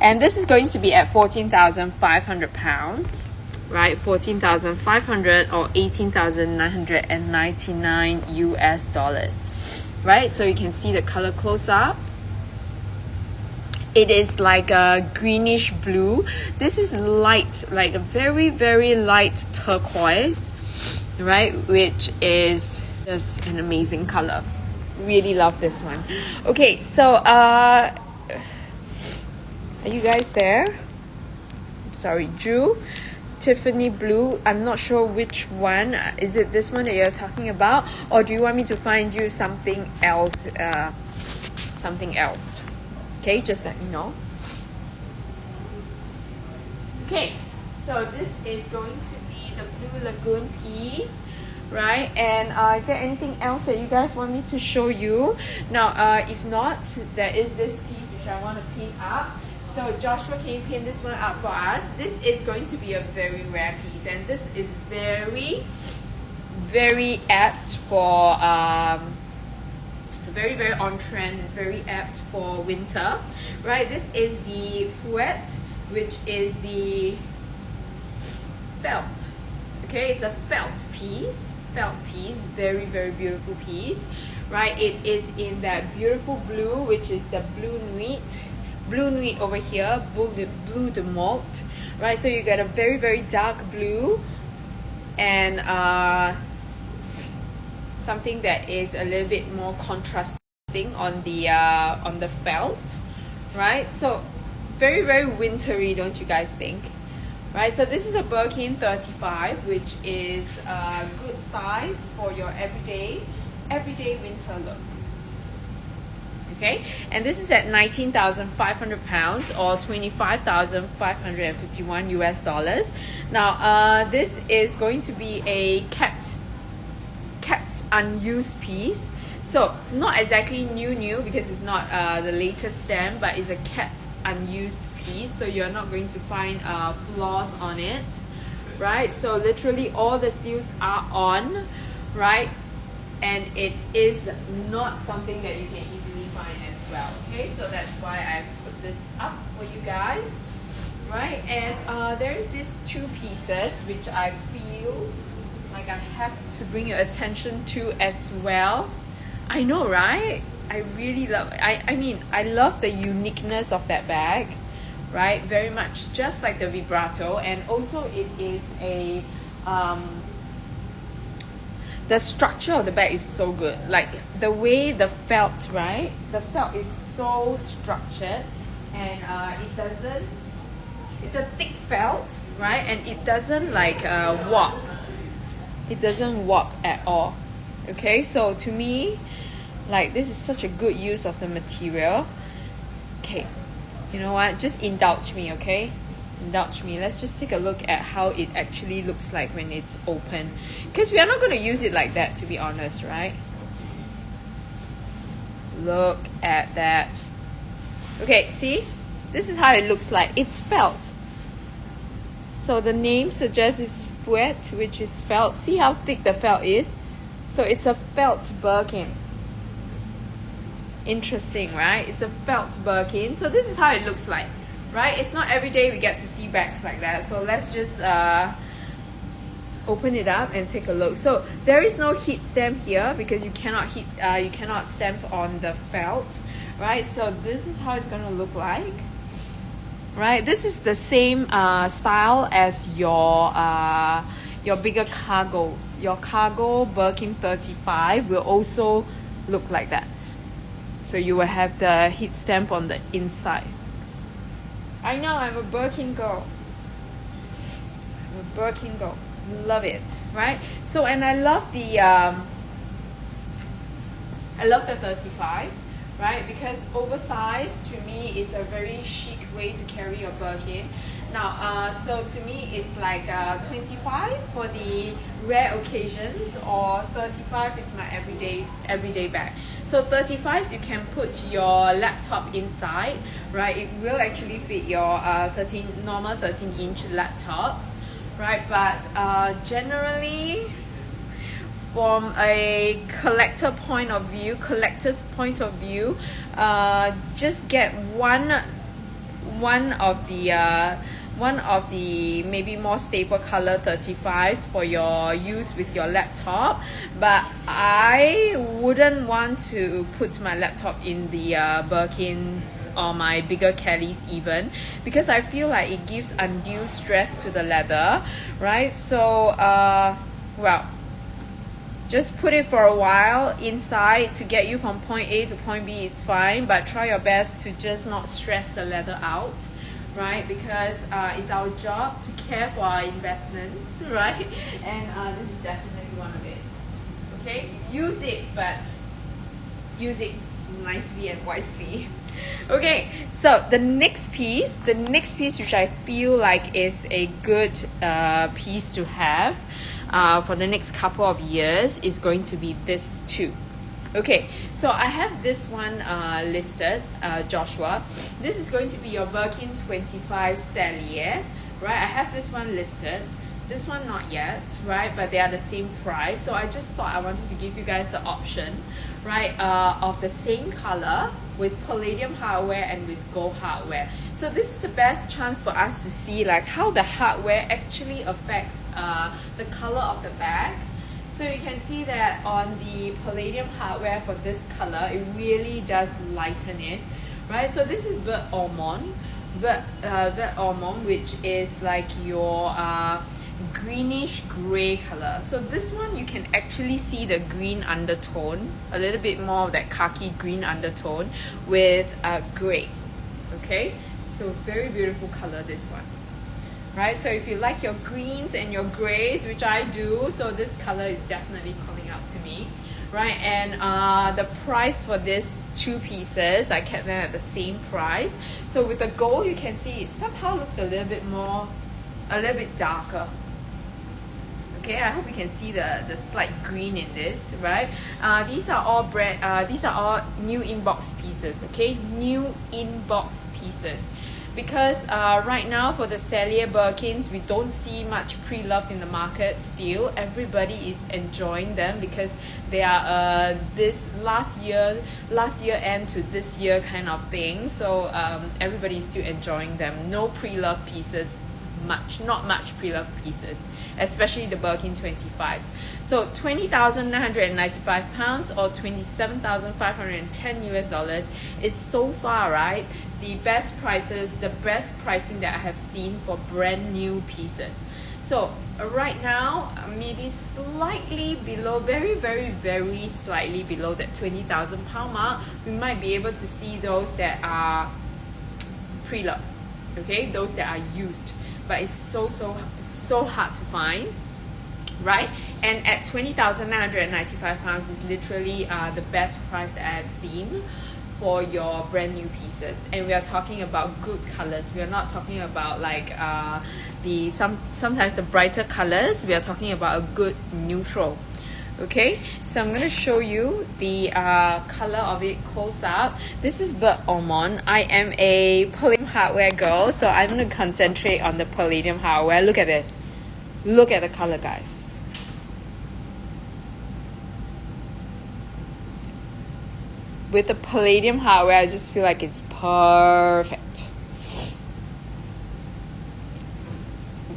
And this is going to be at £14,500, right? 14,500 or 18,999 US dollars. Right, so you can see the color close up. It is like a greenish blue. This is light, like a very, very light turquoise, right, which is just an amazing color. Really love this one. Okay, so are you guys there? Sorry, Drew. Tiffany blue, I'm not sure which one. Is it this one that you're talking about, or do you want me to find you something else? Okay, just let me know. Okay, so this is going to be the Blue Lagoon piece, right? And is there anything else that you guys want me to show you? Now, if not, there is this piece which I want to pin up. So Joshua, can you pin this one up for us? This is going to be a very rare piece, and this is very, very apt for very, very on trend, very apt for winter, right? This is the Fouette, which is the felt. Okay, it's a felt piece, very, very beautiful piece, right? It is in that beautiful blue, which is the Blue Nuit over here, blue de malt, right? So you get a very, very dark blue, and something that is a little bit more contrasting on the felt, right? So very, very wintry, don't you guys think? Right, so this is a Birkin 35, which is a good size for your everyday winter look. Okay, and this is at 19,500 pounds or 25,551 US dollars. Now, this is going to be a kept unused piece. So not exactly new because it's not the latest stamp, but it's a kept unused piece. So you're not going to find flaws on it, right? So literally all the seals are on, right? And it is not something that you can easily find as well. Okay, so that's why I put this up for you guys, right? And there's these two pieces which I feel like I have to bring your attention to as well. I know, right? I really love, I mean, I love the uniqueness of that bag, right? Very much just like the vibrato, and also it is a the structure of the bag is so good. Like the way the felt, right? The felt is so structured, and it doesn't. It's a thick felt, right? And it doesn't like warp. It doesn't warp at all. Okay, so to me, like this is such a good use of the material. Okay, you know what? Just indulge me, okay? Indulge me. Let's just take a look at how it actually looks like when it's open, because we are not going to use it like that, to be honest, right? Look at that. Okay, see, this is how it looks like. It's felt, so the name suggests it's fouette, which is felt. See how thick the felt is? So it's a felt Birkin. Interesting, right? It's a felt Birkin. So this is how it looks like, right? It's not every day we get to see bags like that. So let's just open it up and take a look. So there is no heat stamp here because you cannot stamp on the felt, right? So this is how it's gonna look like, right? This is the same style as your bigger cargos. Your cargo Birkin 35 will also look like that. So you will have the heat stamp on the inside. I know, I'm a Birkin girl. I'm a Birkin girl. Love it, right? So, and I love the 35, right? Because oversized to me is a very chic way to carry your Birkin. Now, so to me, it's like 25 for the rare occasions, or 35 is my everyday bag. So 35s, you can put your laptop inside, right? It will actually fit your normal 13-inch laptops, right? But generally, from a collector's point of view, just get one of the maybe more stable color 35s for your use with your laptop. But I wouldn't want to put my laptop in the Birkins or my bigger Kellys even, because I feel like it gives undue stress to the leather, right? So well, just put it for a while inside to get you from point A to point B is fine, but try your best to just not stress the leather out, right? Because it's our job to care for our investments, right? And this is definitely one of it. Okay, use it, but use it nicely and wisely. Okay, so the next piece which I feel like is a good piece to have for the next couple of years is going to be this too. Okay, so I have this one listed, Joshua. This is going to be your Birkin 25 Cellier, right? I have this one listed. This one not yet, right? But they are the same price. So I just thought I wanted to give you guys the option, right? Of the same color with palladium hardware and with gold hardware. So this is the best chance for us to see like how the hardware actually affects the color of the bag. So you can see that on the palladium hardware for this color, it really does lighten it, right? So this is Vert Almond, which is like your greenish gray color. So this one you can actually see the green undertone, a little bit more of that khaki green undertone with gray. Okay, so very beautiful color, this one, right? So if you like your greens and your grays, which I do, so this color is definitely calling out to me, right? And the price for these two pieces, I kept them at the same price. So with the gold, you can see it somehow looks a little bit darker. Okay, I hope you can see the slight green in this, right? These are all new inbox pieces, okay? New inbox pieces. Because right now for the Cellier Birkins, we don't see much pre-loved in the market still. Everybody is enjoying them because they are this last year end to this year kind of thing. So everybody is still enjoying them. No pre-loved pieces, not much pre-loved pieces, especially the Birkin 25s. So £20,995 or $27,510 is so far, right, the best prices, the best pricing that I have seen for brand new pieces. So right now, maybe slightly below, very slightly below that 20,000 pound mark, we might be able to see those that are pre-loved, okay, those that are used, but it's so hard to find, right? And at 20,995 pounds is literally the best price that I have seen for your brand new pieces. And we are talking about good colors. We are not talking about like sometimes the brighter colors. We are talking about a good neutral. Okay, so I'm going to show you the color of it close up. This is Burke Ormond. I am a palladium hardware girl, so I'm going to concentrate on the palladium hardware. Look at this. Look at the color, guys. With the palladium hardware, I just feel like it's perfect.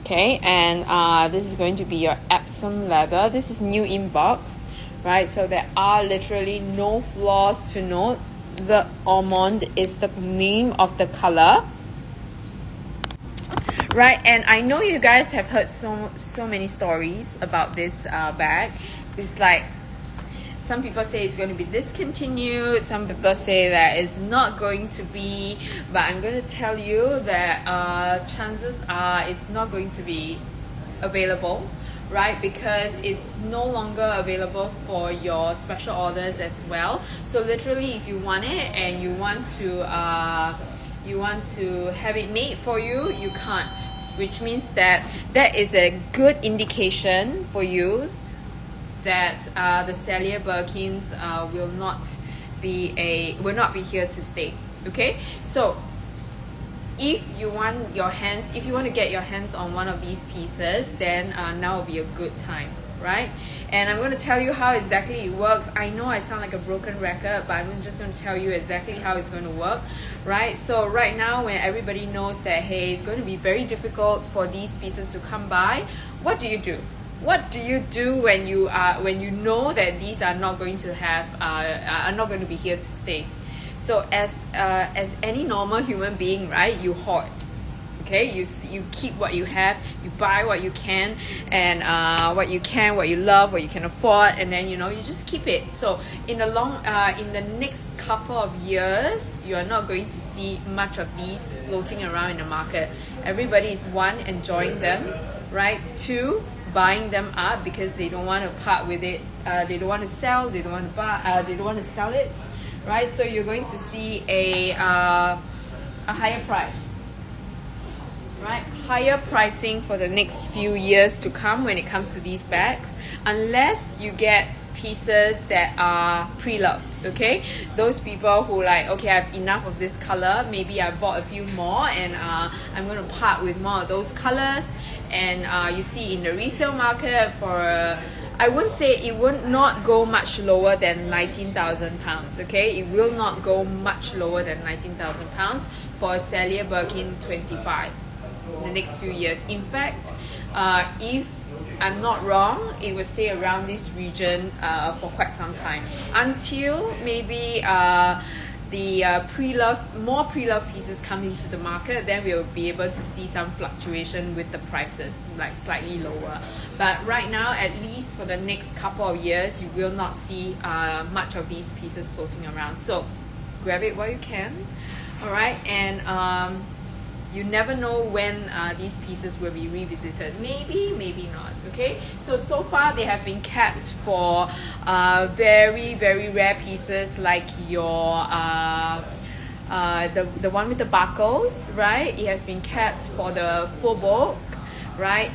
Okay, and this is going to be your Epsom leather. This is new in box, right? So there are literally no flaws to note. The Ormond is the name of the color, right? And I know you guys have heard so many stories about this bag. It's like, some people say it's going to be discontinued. Some people say that it's not going to be. But I'm going to tell you that chances are it's not going to be available, right? Because it's no longer available for your special orders as well. So literally, if you want it and you want to have it made for you, you can't. Which means that is a good indication for you that the Celia Birkins will not be here to stay. Okay, so if you want to get your hands on one of these pieces, then now will be a good time, right? And I'm going to tell you how exactly it works. I know I sound like a broken record, but I'm just going to tell you exactly how it's going to work, right? So right now, when everybody knows that, hey, it's going to be very difficult for these pieces to come by, what do you do? What do you do when you know that these are not going to be here to stay? So as any normal human being, right, you hoard. Okay, you keep what you have, you buy what you can, and what you love, what you can afford, and then you just keep it. So in the next couple of years, you are not going to see much of these floating around in the market. Everybody is, one, enjoying them, right? Two, buying them up because they don't want to part with it. They don't want to sell. They don't want to buy. They don't want to sell it, right? So you're going to see a higher price, right? Higher pricing for the next few years to come when it comes to these bags, unless you get pieces that are pre-loved. Okay, those people who like, okay, I have enough of this color, maybe I bought a few more and I'm going to part with more of those colors. And you see in the resale market for I would say it would not go much lower than 19,000 pounds. Okay, it will not go much lower than 19,000 pounds for a Celia Birkin 25 in the next few years. In fact, if I'm not wrong, it will stay around this region for quite some time, until maybe the more pre-loved pieces come into the market. Then we'll be able to see some fluctuation with the prices, like slightly lower. But right now, at least for the next couple of years, you will not see much of these pieces floating around. So grab it while you can, all right? And you never know when these pieces will be revisited. Maybe not. Okay, so far they have been kept for very rare pieces, like your the one with the buckles, right? It has been kept for the Faubourg, right?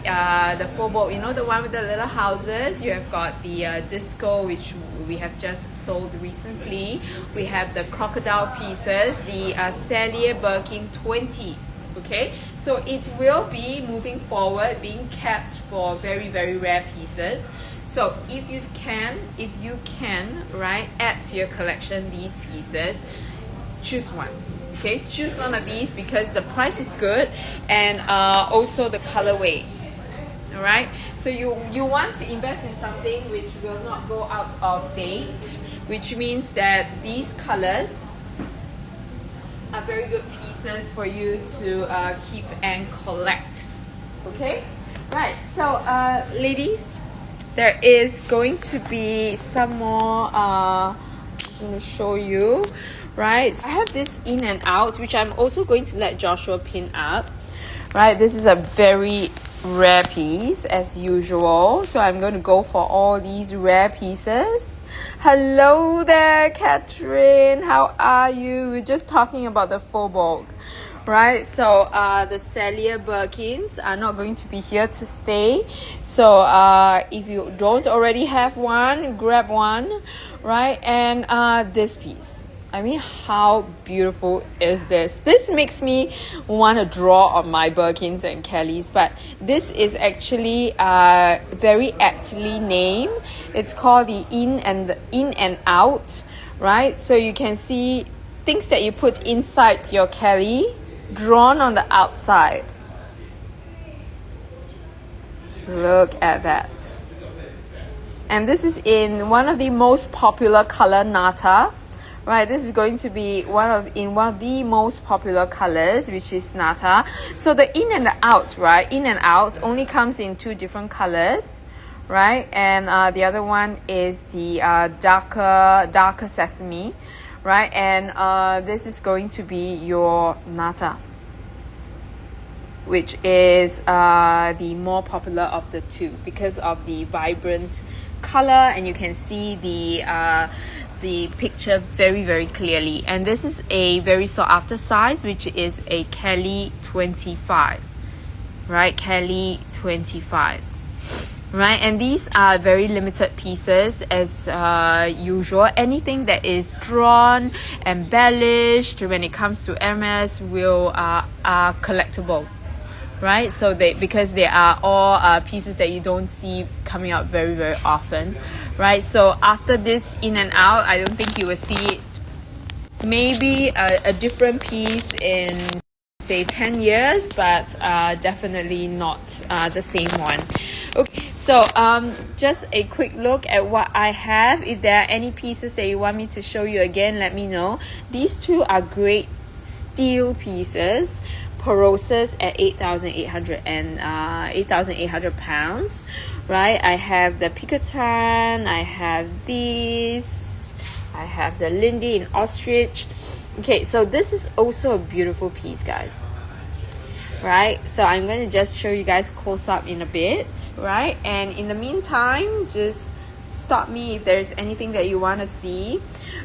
The Faubourg, the one with the little houses. You have got the disco, which we have just sold recently. We have the crocodile pieces, the Celia Birkin 20s. Okay, so it will be moving forward, being kept for very rare pieces. So if you can, right, add to your collection these pieces, choose one. Okay, choose one of these because the price is good, and also the colorway. All right, so you want to invest in something which will not go out of date, which means that these colors are very good pieces for you to keep and collect. Okay, Right, so ladies, there is going to be some more I'm going to show you. Right, so I have this in and out, which I'm also going to let Joshua pin up. Right, this is a very rare piece as usual, so I'm going to go for all these rare pieces. Hello there, Catherine, how are you? We're just talking about the Faubourg. Right, so the Celia Birkins are not going to be here to stay. So if you don't already have one, grab one. Right, and this piece. I mean, how beautiful is this? This makes me want to draw on my Birkins and Kellys, but this is actually very aptly named. It's called the in and out, right? So you can see things that you put inside your Kelly drawn on the outside. Look at that. And this is in one of the most popular color, Nata. Right, this is going to be one of the most popular colors, which is Nata. So the in and the out, right? In and out only comes in two different colors, right? And the other one is the darker sesame, right? And this is going to be your Nata, which is the more popular of the two because of the vibrant color, and you can see the picture very clearly. And this is a very sought after size, which is a Kelly 25, right? Kelly 25, right? And these are very limited pieces as usual. Anything that is drawn, embellished when it comes to Hermes will are collectible. Right, so because they are all pieces that you don't see coming out very often, right? So after this in and out, I don't think you will see maybe a different piece in say 10 years, but definitely not the same one. Okay, so just a quick look at what I have. If there are any pieces that you want me to show you again, let me know. These two are great steel pieces. Poroses at 8,800 pounds, right? I have the Picotan, I have these, I have the Lindy in ostrich. Okay, so this is also a beautiful piece, guys. Right, so I'm going to just show you guys close up in a bit, right? And in the meantime, just stop me if there's anything that you want to see.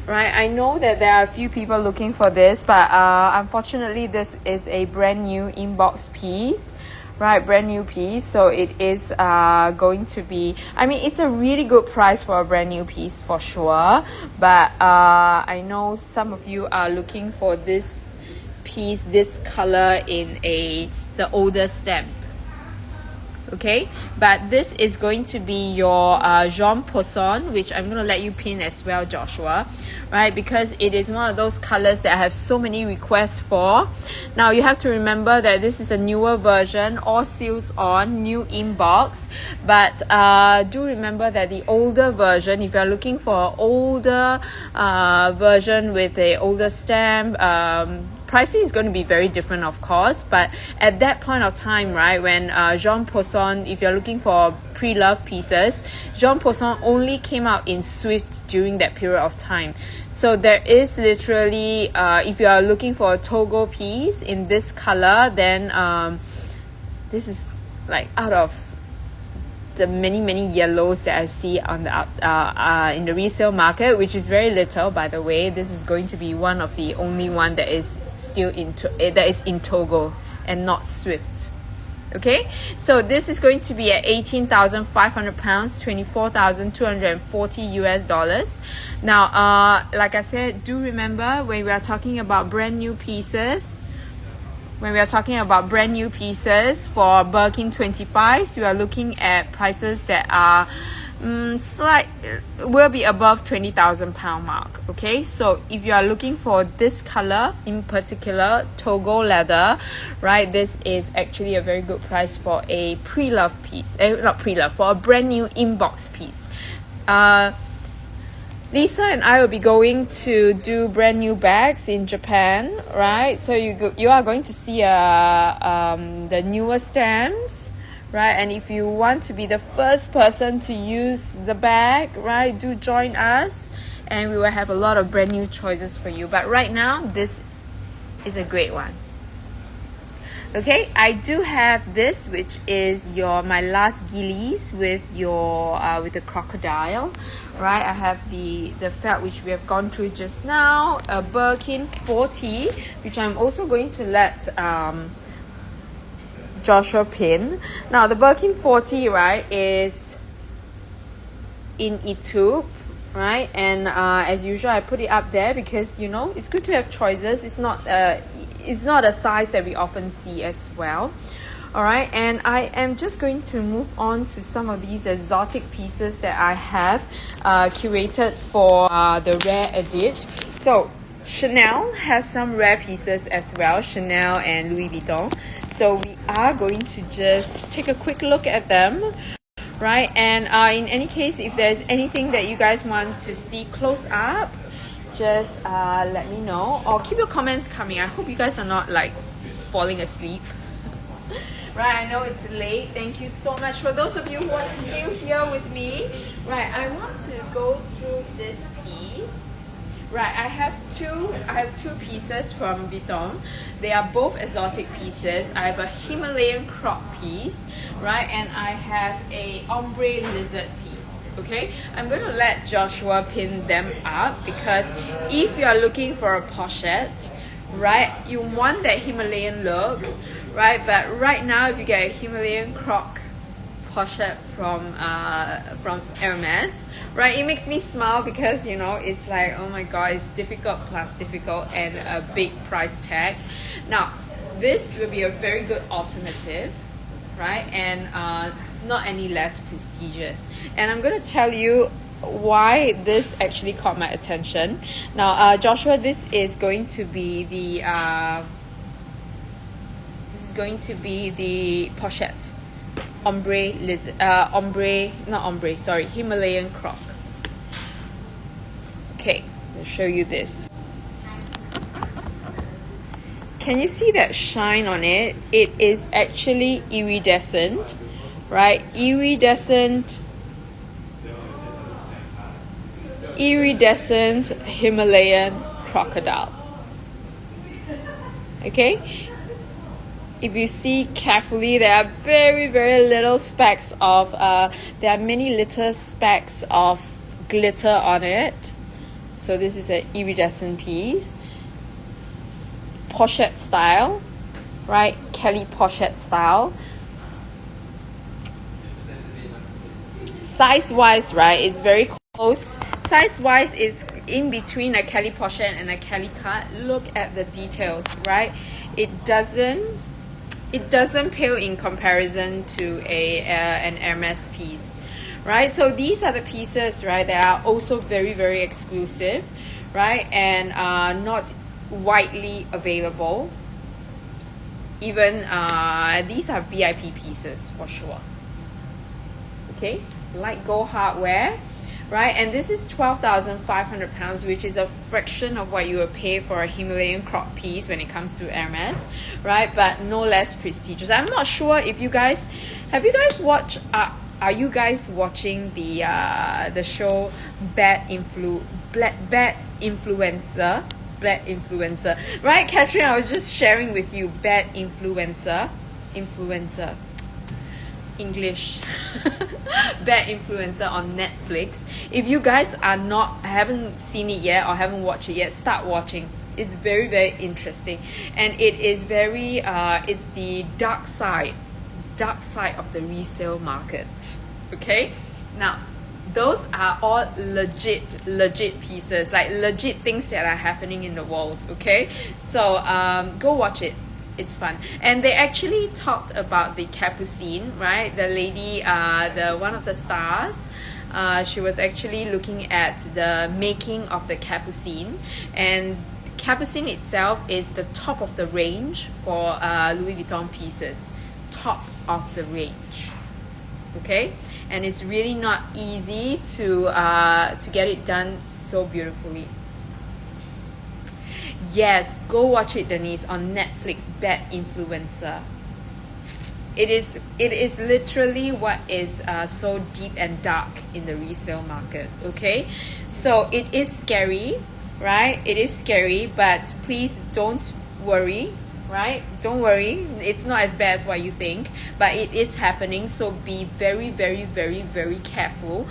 Right, I know that there are a few people looking for this, but unfortunately this is a brand new inbox piece, right? Brand new piece, so it is going to be, I mean, it's a really good price for a brand new piece for sure, but I know some of you are looking for this piece, this color in the older stamp. Okay, but this is going to be your Jean Poisson, which I'm going to let you pin as well, Joshua, right? Because it is one of those colors that I have so many requests for. Now, you have to remember that this is a newer version, all seals on, new inbox. But do remember that the older version, if you're looking for an older version with a older stamp, pricing is going to be very different, of course, but at that point of time, right, when Jean Poisson, if you're looking for pre-loved pieces, Jean Poisson only came out in Swift during that period of time. So there is literally, if you are looking for a Togo piece in this color, then this is like out of the many yellows that I see on the in the resale market, which is very little, by the way. This is going to be one of the only one that is still in Togo and not Swift. Okay, so this is going to be at 18,500 pounds, 24,240 US dollars. Now, like I said, do remember when we are talking about brand new pieces, for Birkin 25s, you are looking at prices that are will be above 20,000 pound mark. Okay, so if you are looking for this color in particular, Togo leather, right, this is actually a very good price for a pre-love piece, for a brand new inbox piece. Lisa and I will be going to do brand new bags in Japan, right? So you are going to see the newer stamps, right? And if you want to be the first person to use the bag, right, do join us, and we will have a lot of brand new choices for you. But right now, this is a great one. Okay, I do have this, which is my last gillies with with the crocodile, right? I have the felt which we have gone through just now, a Birkin 40, which I'm also going to let Joshua pin. Now the Birkin 40, right, is in Etude, right? And as usual, I put it up there because it's good to have choices. It's not a size that we often see as well. All right, and I am just going to move on to some of these exotic pieces that I have curated for the rare edit. So Chanel has some rare pieces as well, Chanel and Louis Vuitton. So we are going to just take a quick look at them, right? And in any case, if there's anything that you guys want to see close up, just let me know, or keep your comments coming. I hope you guys are not like falling asleep. Right, I know it's late. Thank you so much for those of you who are still here with me. Right, I want to go through this piece. Right, I have two pieces from Vuitton. They are both exotic pieces. I have a Himalayan croc piece, right, and I have a ombre lizard piece. Okay, I'm going to let Joshua pin them up because if you are looking for a pochette, right, you want that Himalayan look, right? But right now, if you get a Himalayan croc pochette from Hermes, right, it makes me smile because it's like, oh my god, it's difficult plus difficult and a big price tag. Now this will be a very good alternative, right, and not any less prestigious. And I'm going to tell you why this actually caught my attention. Now Joshua, this is going to be the pochette ombre lizard, Himalayan croc. Okay, I'll show you this. Can you see that shine on it? It is actually iridescent, right? Iridescent Himalayan crocodile. Okay, if you see carefully, there are very, very little specks of there are many little specks of glitter on it. So this is an iridescent piece, pochette style, right? Kelly pochette style. Size wise, right, it's very close. Size wise is in between a Kelly pochette and a Kelly cut. Look at the details, right? It doesn't pale in comparison to an Hermes piece, right? So these are the pieces, right, that are also very, very exclusive, right, and not widely available. Even these are VIP pieces for sure. Okay, light gold hardware, right? And this is 12,500 pounds, which is a fraction of what you would pay for a Himalayan croc piece when it comes to Hermes, right? But no less prestigious. I'm not sure if you guys have you guys watched. Are you guys watching the show Bad Influencer? Bad Influencer, right, Catherine? I was just sharing with you Bad Influencer. English. Bad Influencer on Netflix. If you guys haven't seen it yet or haven't watched it yet, start watching. It's very, very interesting, and it is very it's the dark side of the resale market. Okay, now those are all legit pieces, like legit things that are happening in the world. Okay, so go watch it. It's fun. And they actually talked about the Capucine, right? The lady, the one of the stars, she was actually looking at the making of the Capucine, and Capucine itself is the top of the range for Louis Vuitton pieces. Top of the range. Okay, and it's really not easy to get it done so beautifully. Yes, go watch it, Denise, on Netflix, Bad Influencer. it is literally what is so deep and dark in the resale market. Okay, so it is scary, right? It is scary, but please don't worry, right? Don't worry, it's not as bad as what you think, but it is happening. So be very, very, very, very careful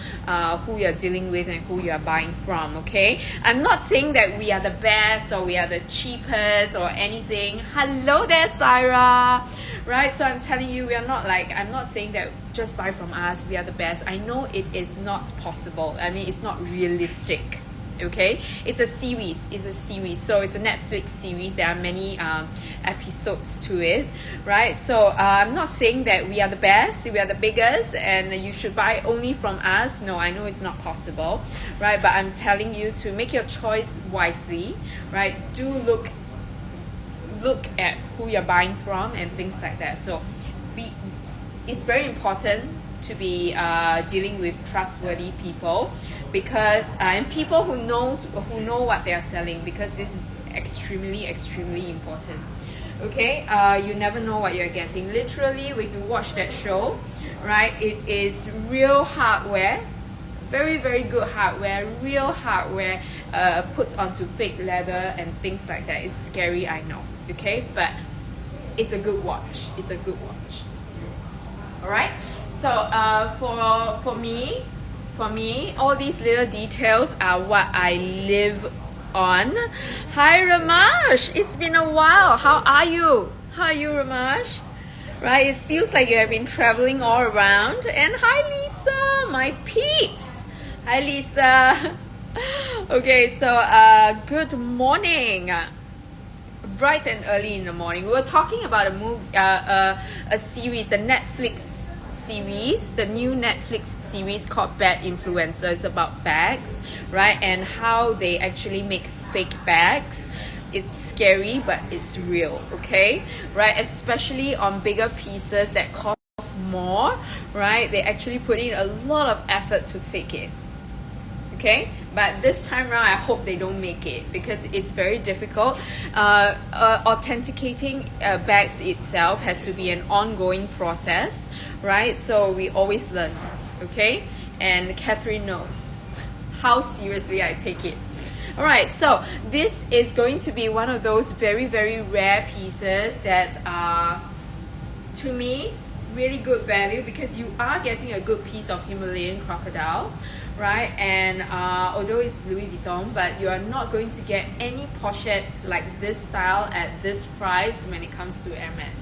who you're dealing with and who you are buying from. Okay, I'm not saying that we are the best or we are the cheapest or anything. Hello there, Syra. Right, so I'm telling you, we are not like, I'm not saying that just buy from us, we are the best. I know it is not possible. I mean, it's not realistic. Okay, it's a series, so it's a Netflix series. There are many episodes to it, right? So I'm not saying that we are the best, we are the biggest, and you should buy only from us. No, I know it's not possible, right? But I'm telling you to make your choice wisely, right? Do look at who you're buying from and things like that. So it's very important to be dealing with trustworthy people, because and people who know what they are selling, because this is extremely important. Okay, you never know what you're getting. Literally, if you watch that show, right, it is real hardware, very, very good hardware, real hardware put onto fake leather and things like that. It's scary, I know. Okay, but it's a good watch. It's a good watch. All right. So for me, all these little details are what I live on. Hi Ramash, it's been a while. How are you? How are you, Ramash? Right, it feels like you have been traveling all around. And hi Lisa, my peeps. Hi Lisa. Okay, so good morning. Bright and early in the morning. We were talking about a series, the Netflix series, the new Netflix series called Bad Influencer. It's about bags, right? And how they actually make fake bags. It's scary, but it's real, okay? Right? Especially on bigger pieces that cost more, right? They actually put in a lot of effort to fake it. Okay, but this time around I hope they don't make it, because it's very difficult. Authenticating bags itself has to be an ongoing process, right? So we always learn, okay? And Catherine knows how seriously I take it. All right, so this is going to be one of those very, very rare pieces that are, to me, really good value, because you are getting a good piece of Himalayan crocodile, right? And although it's Louis Vuitton, but you are not going to get any pochette like this style at this price when it comes to Hermes,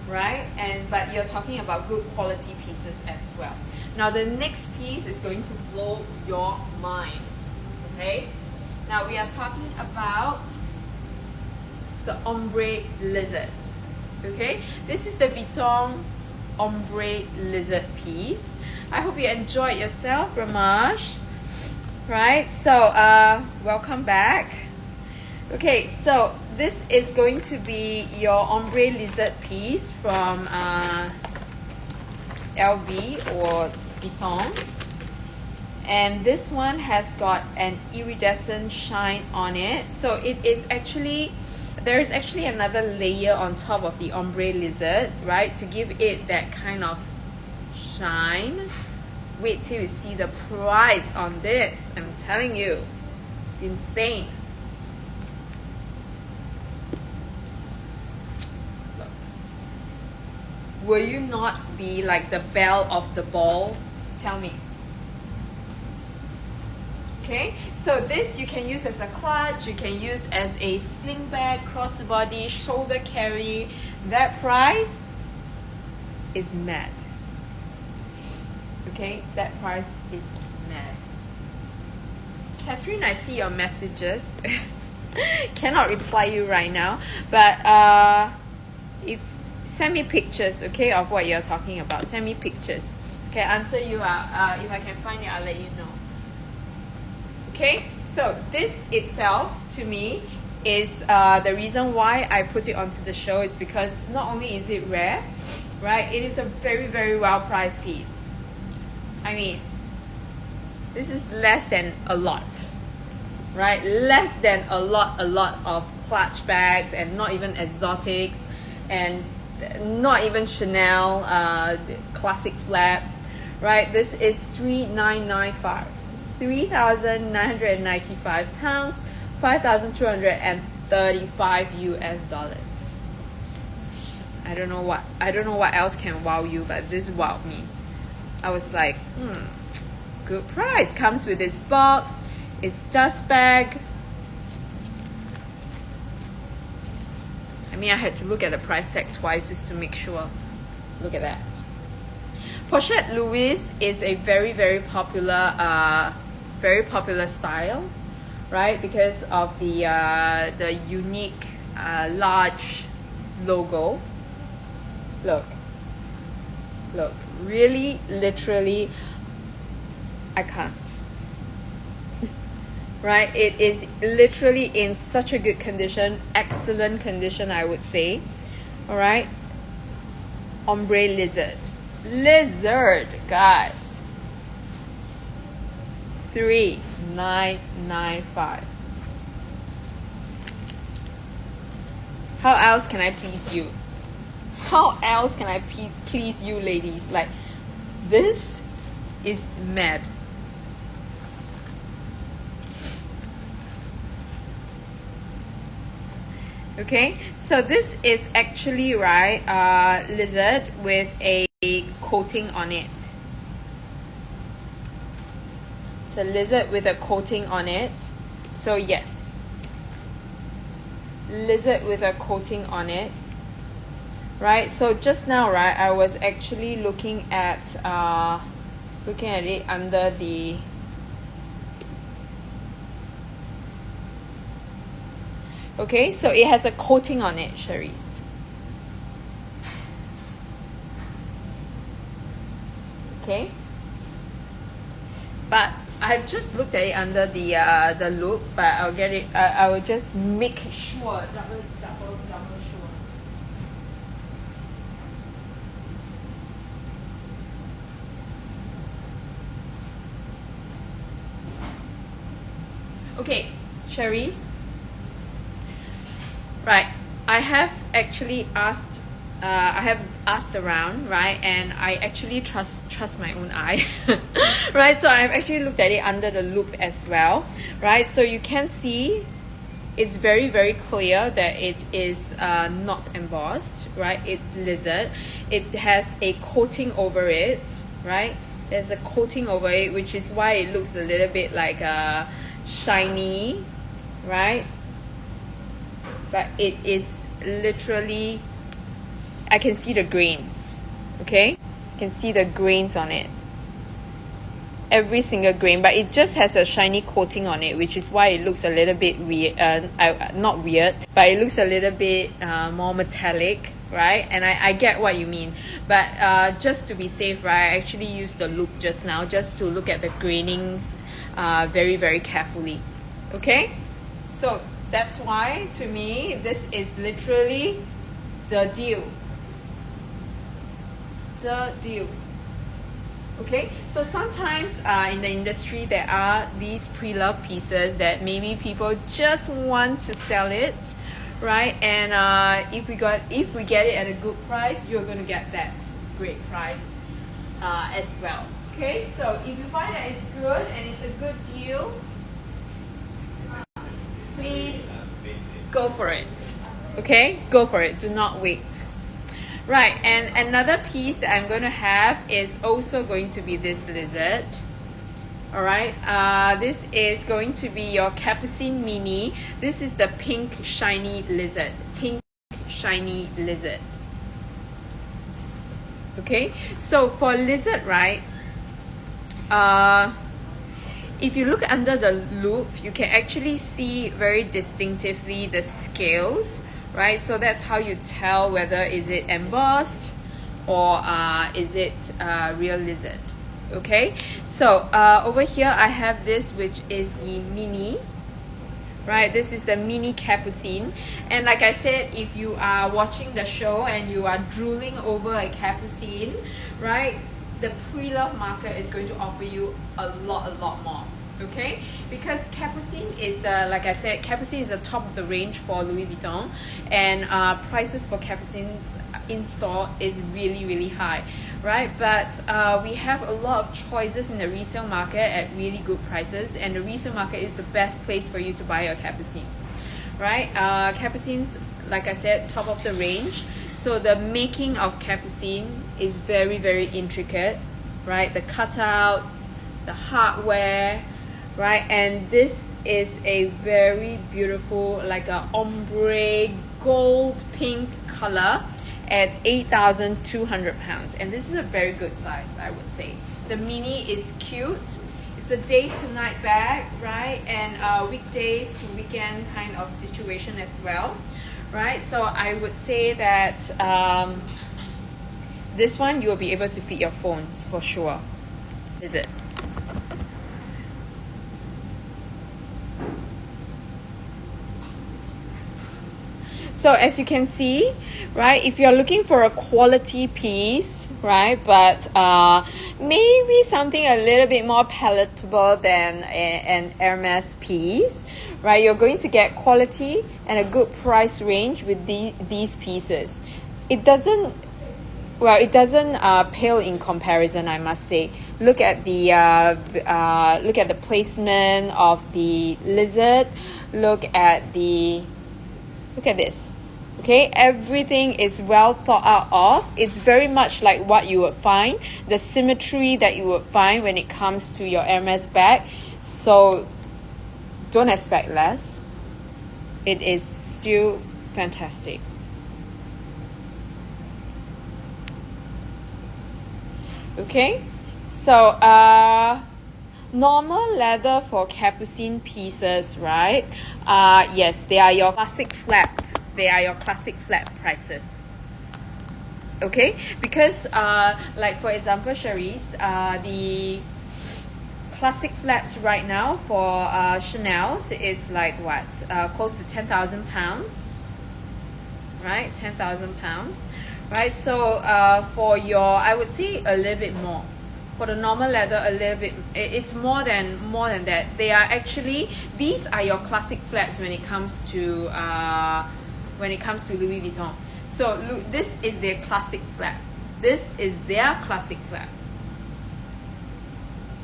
right? But you're talking about good quality pieces as well. Now the next piece is going to blow your mind. Okay, now we are talking about the ombre lizard. Okay, this is the Vuitton's ombre lizard piece. I hope you enjoyed yourself, Ramash. Right, so welcome back. Okay, so this is going to be your ombre lizard piece from LV or Vuitton, and this one has got an iridescent shine on it. So it is actually, there is actually another layer on top of the ombre lizard, right, to give it that kind of shine. Wait till you see the price on this. I'm telling you, it's insane. Look. Will you not be like the belle of the ball? Tell me. Okay, so this you can use as a clutch, you can use as a sling bag, crossbody, shoulder carry. That price is mad. Okay, that price is mad. Catherine, I see your messages. Cannot reply you right now, but if send me pictures, okay, of what you're talking about. Send me pictures. Okay, answer you. If I can find it, I'll let you know. Okay, so this itself to me is the reason why I put it onto the show. Is because not only is it rare, right? It is a very, very well priced piece. I mean, this is less than a lot, right? Less than a lot of clutch bags, and not even exotics, and not even Chanel classic flaps, right? This is 3,995, 3,995 pounds, 5,235 US dollars. I don't know what else can wow you, but this wowed me. I was like, good price. Comes with its box, its dust bag. I mean, I had to look at the price tag twice just to make sure. Look at that. Pochette Louise is a very, very popular style, right? Because of the unique large logo. Look, really, literally, I can't. Right, it is literally in such a good condition, excellent condition, I would say. All right, ombre lizard, guys, 3,995. How else can I please you? How else can I please you, ladies? Like, this is mad. Okay, so this is actually, right, lizard with a coating on it. It's a lizard with a coating on it. So yes, lizard with a coating on it. Right, so just now, right, I was actually looking at it under the okay, so it has a coating on it, Cherise. Okay, but I've just looked at it under the loop, but I'll get it. I will just make sure, double sure. Okay, Cherise. Right, I have actually asked. I have asked around, right, and I actually trust my own eye, right? So I've actually looked at it under the loop as well, right? So you can see it's very, very clear that it is not embossed, right? It's lizard. It has a coating over it, right? There's a coating over it, which is why it looks a little bit like shiny, right? But it is literally, I can see the grains, okay? I can see the grains on it. Every single grain, but it just has a shiny coating on it, which is why it looks a little bit weird, not weird, but it looks a little bit more metallic, right? And I get what you mean, but just to be safe, right, I actually used the loop just now just to look at the grainings very, very carefully, okay? So that's why, to me, this is literally the deal. The deal. Okay, so sometimes in the industry there are these pre-loved pieces that maybe people just want to sell it, right? And if we get it at a good price, you're going to get that great price as well. Okay, so if you find that it's good and it's a good deal, please go for it. Okay, go for it. Do not wait. Right, and another piece that I'm going to have is also going to be this lizard. All right, this is going to be your Capucine Mini. This is the pink shiny lizard. Pink shiny lizard. Okay, so for lizard, right, if you look under the loop, you can actually see very distinctively the scales, right? So that's how you tell whether is it embossed or is it real lizard. Okay, so over here I have this, which is the mini, right? This is the mini Capucine, and like I said, if you are watching the show and you are drooling over a Capucine, right, the pre-love market is going to offer you a lot more. Okay, because Capucine is the, like I said, Capucine is the top of the range for Louis Vuitton, and prices for Capucines in store is really high, right? But we have a lot of choices in the resale market at really good prices, and the resale market is the best place for you to buy your Capucines, right? Capucines, like I said, top of the range. So the making of Capucine is very intricate, right? The cutouts, the hardware, right? And this is a very beautiful, like a ombre gold pink color at 8,200 pounds, and this is a very good size, I would say. The mini is cute. It's a day to night bag, right? And weekdays to weekend kind of situation as well, right? So I would say that this one you will be able to fit your phones for sure. Is it? So as you can see, right, if you're looking for a quality piece, right, but maybe something a little bit more palatable than an Hermes piece, right, you're going to get quality and a good price range with these pieces. It doesn't pale in comparison, I must say. Look at the placement of the lizard. Look at this. Okay, everything is well thought out of. It's very much like what you would find, the symmetry that you would find when it comes to your Hermes bag. So don't expect less. It is still fantastic. Okay, so normal leather for Capucine pieces, right? Yes, they are your classic flat. They are your classic flat prices. Okay, because like for example, Cherise, the classic flaps right now for Chanel's is like what? Close to 10,000 pounds, right? 10,000 pounds, right? So for your, I would say a little bit more. For the normal leather, a little bit, it's more than that. They are actually, these are your classic flats when it comes to Louis Vuitton. So look, this is their classic flat. This is their classic flat.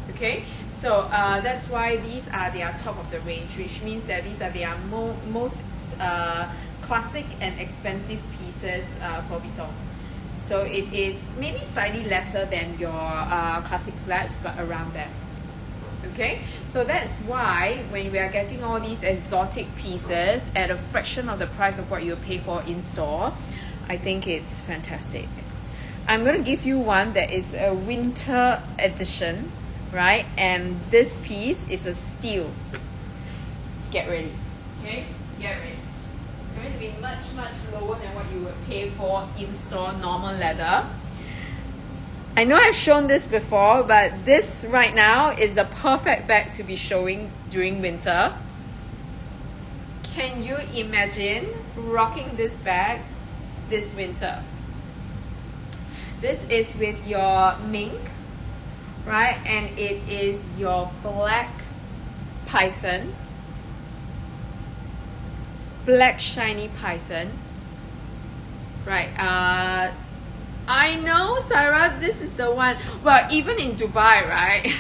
Okay, so that's why these are their top of the range, which means that these are their most classic and expensive pieces for Vuitton. So it is maybe slightly lesser than your classic flats, but around that. Okay, so that's why when we are getting all these exotic pieces at a fraction of the price of what you pay for in store, I think it's fantastic. I'm going to give you one that is a winter edition, right? And this piece is a steel. Get ready. Okay, get ready. It's going to be much lower than what you would pay for in-store normal leather. I know I've shown this before, but this right now is the perfect bag to be showing during winter. Can you imagine rocking this bag this winter? This is with your mink, right? And it is your black python. Black shiny python, right? I know, Sarah, this is the one. Well, even in Dubai, right?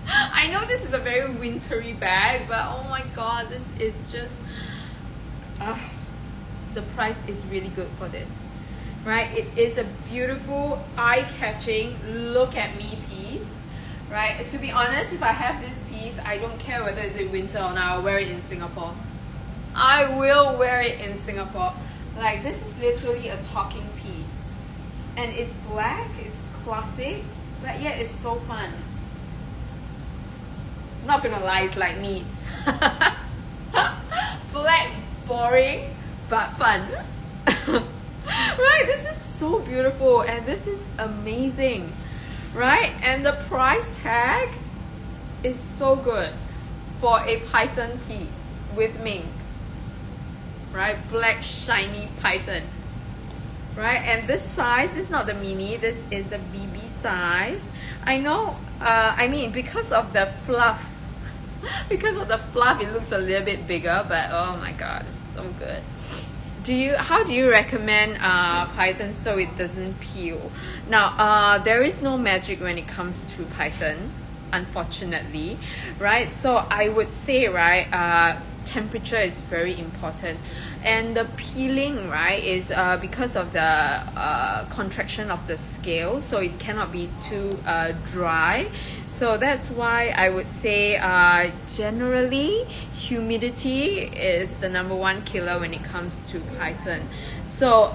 I know this is a very wintry bag, but oh my god, this is just the price is really good for this, right? It is a beautiful, eye-catching look at me piece, right? To be honest, if I have this piece, I don't care whether it's in winter or not. I'll wear it in Singapore. I will wear it in Singapore. Like, this is literally a talking piece. And it's black, it's classic, but yet it's so fun. Not gonna lie, it's like me. Black, boring, but fun. Right, this is so beautiful and this is amazing, right? And the price tag is so good for a python piece with mink, right? Black shiny python, right? And this size, this is not the mini, this is the BB size. I know, I mean, because of the fluff Because of the fluff, it looks a little bit bigger, but oh my god, it's so good. How do you recommend Python so it doesn't peel? Now, there is no magic when it comes to Python, unfortunately, right? So I would say, right, temperature is very important, and the peeling, right, is because of the contraction of the scale, so it cannot be too dry. So that's why I would say generally humidity is the #1 killer when it comes to Python. So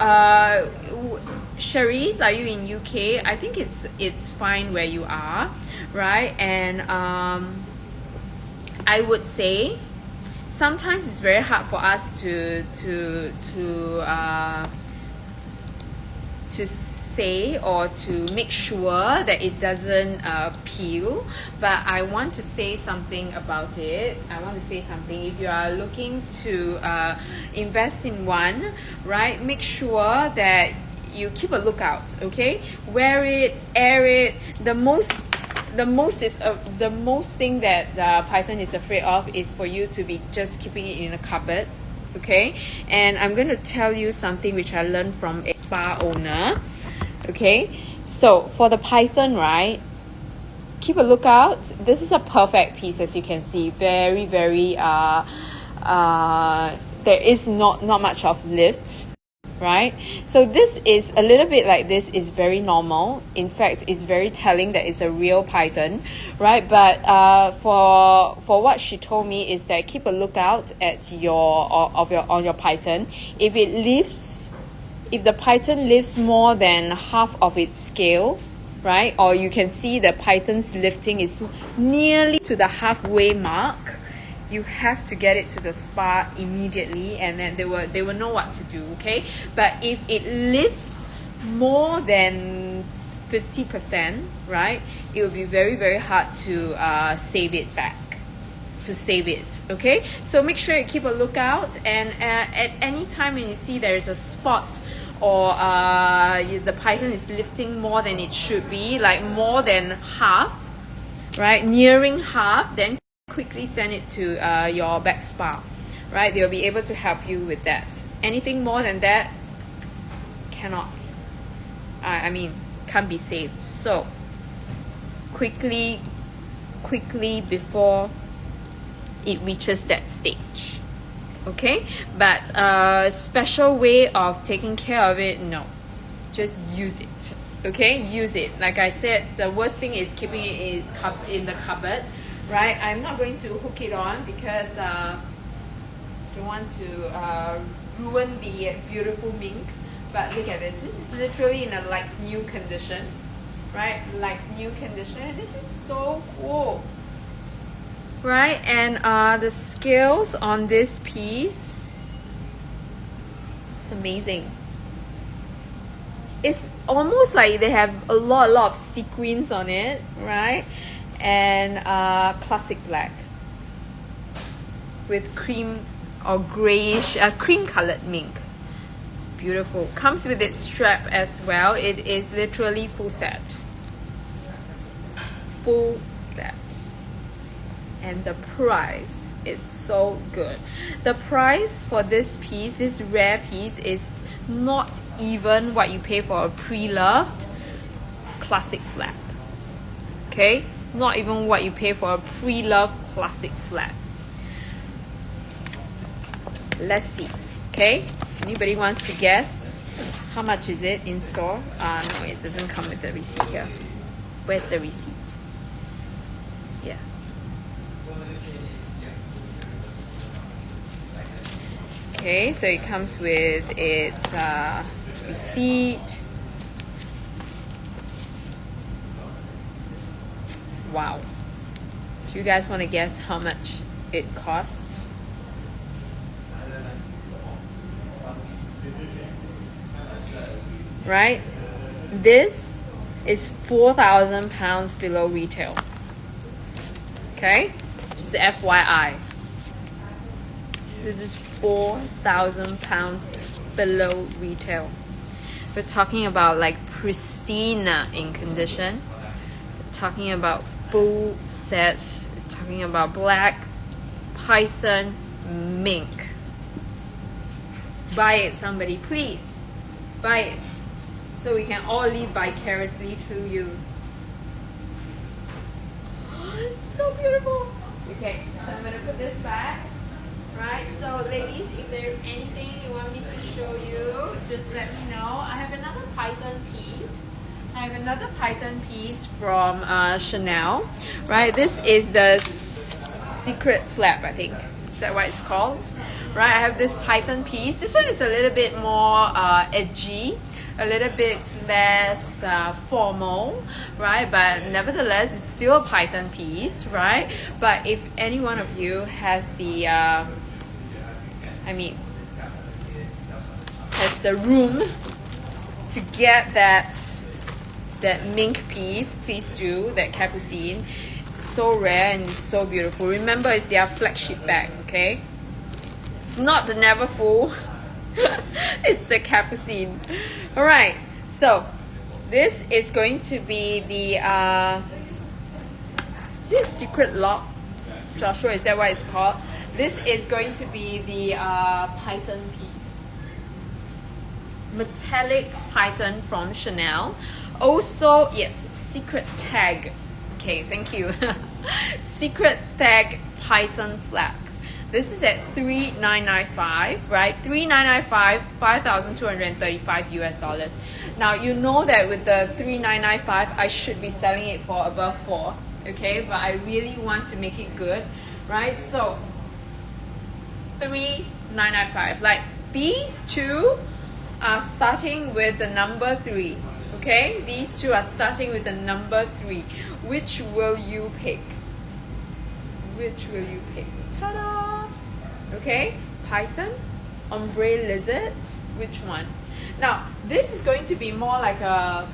Cherise, are you in UK? I think it's fine where you are, right? And I would say sometimes it's very hard for us to say or to make sure that it doesn't peel, but I want to say something about it. I want to say something. If you are looking to invest in one, right, make sure that you keep a lookout, okay? Wear it, air it. The most thing that the Python is afraid of is for you to be just keeping it in a cupboard, okay? And I'm going to tell you something which I learned from a spa owner, okay? So for the Python, right, keep a lookout. This is a perfect piece, as you can see. Very, very there is not much of lift, right? So this is a little bit like this is very normal. In fact, it's very telling that it's a real Python, right? But for what she told me is that keep a lookout at on your Python. If the Python lifts more than half of its scale, right, or you can see the Python's lifting is nearly to the halfway mark, you have to get it to the spa immediately, and then they will know what to do, okay? But if it lifts more than 50%, right, it will be very, very hard to save it back, okay? So make sure you keep a lookout, and at any time when you see there is a spot or the Python is lifting more than it should be, like more than half, right, nearing half, then quickly send it to your back spa, right? They'll be able to help you with that. Anything more than that cannot, can't be saved. So quickly before it reaches that stage, okay? But a special way of taking care of it, no, just use it, okay? Use it. Like I said, the worst thing is keeping it in the cupboard, right? I'm not going to hook it on because I don't want to ruin the beautiful mink. But look at this. This is literally in a like new condition, right? Like new condition. This is so cool, right? And the scales on this piece, it's amazing. It's almost like they have a lot of sequins on it, right? And classic black with cream or grayish cream colored mink. Beautiful. Comes with its strap as well. It is literally full set, and the price is so good. The price for this piece, this rare piece, is not even what you pay for a pre-loved classic flap. Okay, it's not even what you pay for a pre-loved classic flap. Let's see. Okay, anybody wants to guess how much is it in store? No, it doesn't come with the receipt here. Where's the receipt? Yeah. Okay, so it comes with its receipt. Wow. Do you guys want to guess how much it costs? Right? This is £4,000 below retail. Okay? Just FYI. This is £4,000 below retail. We're talking about like pristine in condition. We're talking about full set. We're Talking about black python mink. Buy it, somebody, please. Buy it. So we can all live vicariously through you. It's so beautiful. Okay, so I'm gonna put this back. Right, so ladies, if there's anything you want me to show you, just let me know. I have another python piece. I have another python piece from Chanel. Right, this is the secret flap, I think. Is that what it's called? Right, I have this python piece. This one is a little bit more edgy, a little bit less formal, right? But nevertheless, it's still a python piece, right? But if any one of you has the, has the room to get that mink piece, please do. That capucine, it's so rare and it's so beautiful. Remember, it's their flagship bag, okay? It's not the Neverfull. It's the capucine. All right, so this is going to be the is this secret lock, Joshua? Is that what it's called? This is going to be the python piece, metallic python from Chanel. Also, yes, secret tag. Okay, thank you. Secret tag python flap. This is at $3,995, right? $3,995, $5,235 US. Now you know that with the $3,995, I should be selling it for above $4,000, okay? But I really want to make it good, right? So $3,995. Like these two are starting with the number 3, okay? These two are starting with the number 3. Which will you pick? Which will you pick? Ta-da! Okay, python, ombre lizard, which one? Now, this is going to be more like an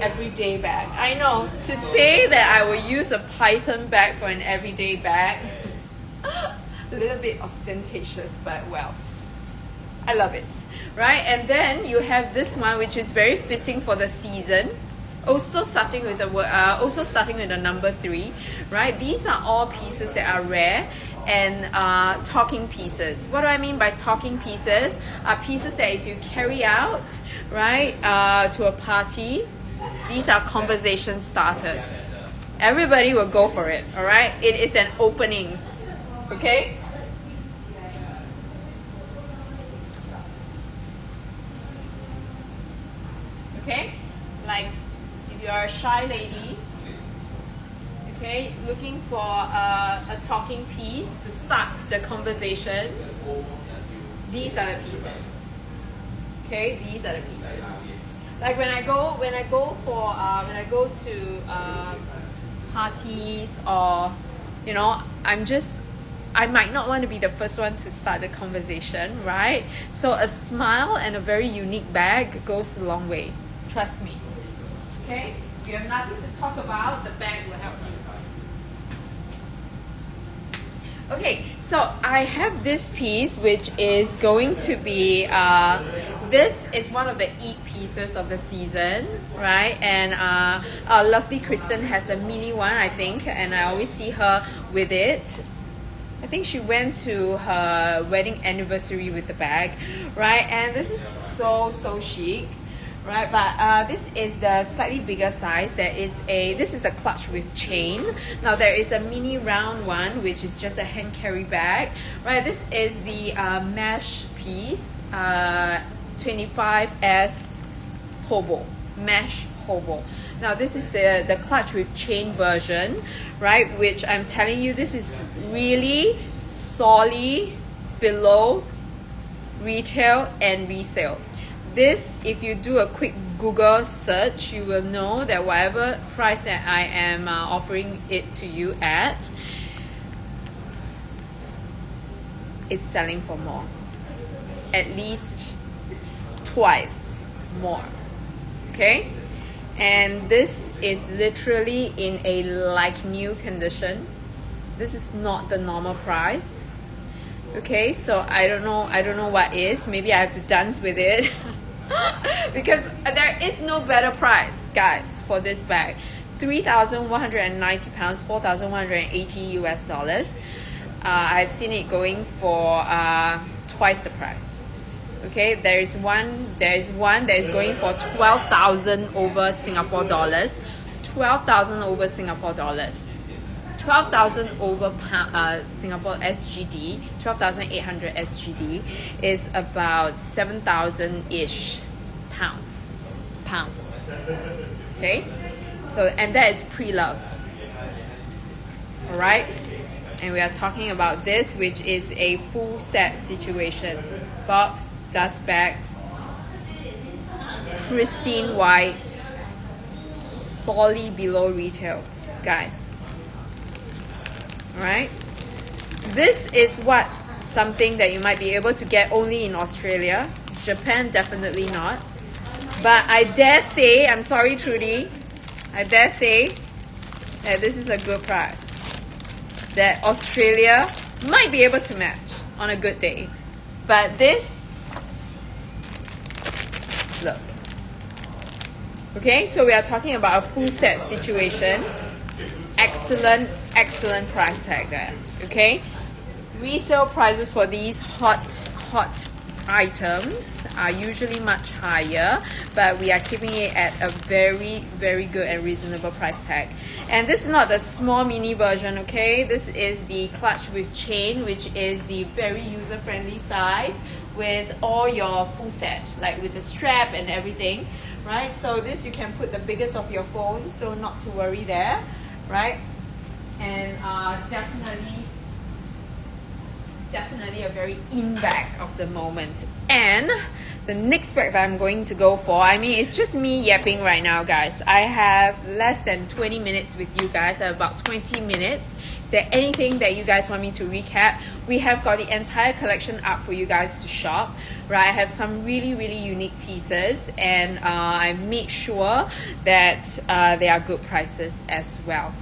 everyday bag. I know, to say that I will use a python bag for an everyday bag, a little bit ostentatious, but well, I love it, right? And then you have this one, which is very fitting for the season. Also starting with the number 3, right? These are all pieces that are rare and talking pieces. What do I mean by talking pieces? Are pieces that if you carry out, right, to a party, these are conversation starters. Everybody will go for it, all right? It is an opening, okay? Okay, like if you are a shy lady, okay, looking for a talking piece to start the conversation, these are the pieces. Okay, these are the pieces. Like when I go to parties, or you know, I might not want to be the first one to start the conversation, right? So a smile and a very unique bag goes a long way. Trust me. Okay? If you have nothing to talk about, the bag will help you. Okay, so I have this piece, which is going to be, this is one of the eat pieces of the season, right? And our lovely Kristen has a mini one, I think, and I always see her with it. I think she went to her wedding anniversary with the bag, right? And this is so chic, right? But this is the slightly bigger size. This is a clutch with chain. Now there is a mini round one, which is just a hand carry bag, right? This is the mesh piece, 25S hobo, mesh hobo. Now this is the clutch with chain version, right? Which I'm telling you, this is really solely below retail and resale. This, if you do a quick Google search, you will know that whatever price that I am offering it to you at, it's selling for more, at least twice more. Okay, and this is literally in a like new condition. This is not the normal price. Okay, so I don't know what is. Maybe I have to dance with it because there is no better price, guys, for this bag. £3,190, $4,180 US. I've seen it going for twice the price. Okay, there is one that is going for 12,000 over Singapore dollars. 12,000 over Singapore dollars. 12,000 over Singapore SGD, 12,800 SGD is about 7,000-ish pounds. Okay, so, and that is pre-loved. All right, and we are talking about this, which is a full set situation. Box, dust bag, pristine white, solely below retail, guys. Right, this is what something that you might be able to get only in Australia. Japan, definitely not. But I dare say, I'm sorry Trudy, I dare say that this is a good price that Australia might be able to match on a good day. But this, look, okay, so we are talking about a full set situation. Excellent price tag there. Okay, resale prices for these hot items are usually much higher, but we are keeping it at a very good and reasonable price tag. And this is not the small mini version, okay? This is the clutch with chain, which is the very user-friendly size with all your full set, like with the strap and everything, right? So this you can put the biggest of your phone, so not to worry there. Right, and definitely a very in bag of the moment. And the next bag that I'm going to go for, I mean, it's just me yapping right now, guys. I have less than 20 minutes with you guys. I have about 20 minutes. Is there anything that you guys want me to recap? We have got the entire collection up for you guys to shop. Right, I have some really unique pieces, and I made sure that they are good prices as well.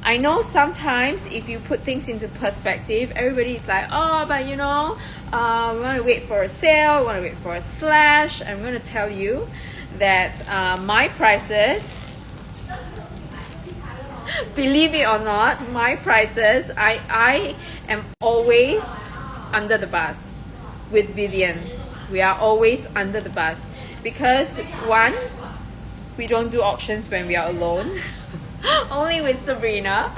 I know sometimes if you put things into perspective, everybody is like, oh, but you know, we want to wait for a sale, we want to wait for a slash. I'm going to tell you that my prices, believe it or not, my prices, I am always under the bus with Vivian. We are always under the bus because, one, we don't do auctions when we are alone. Only with Sabrina,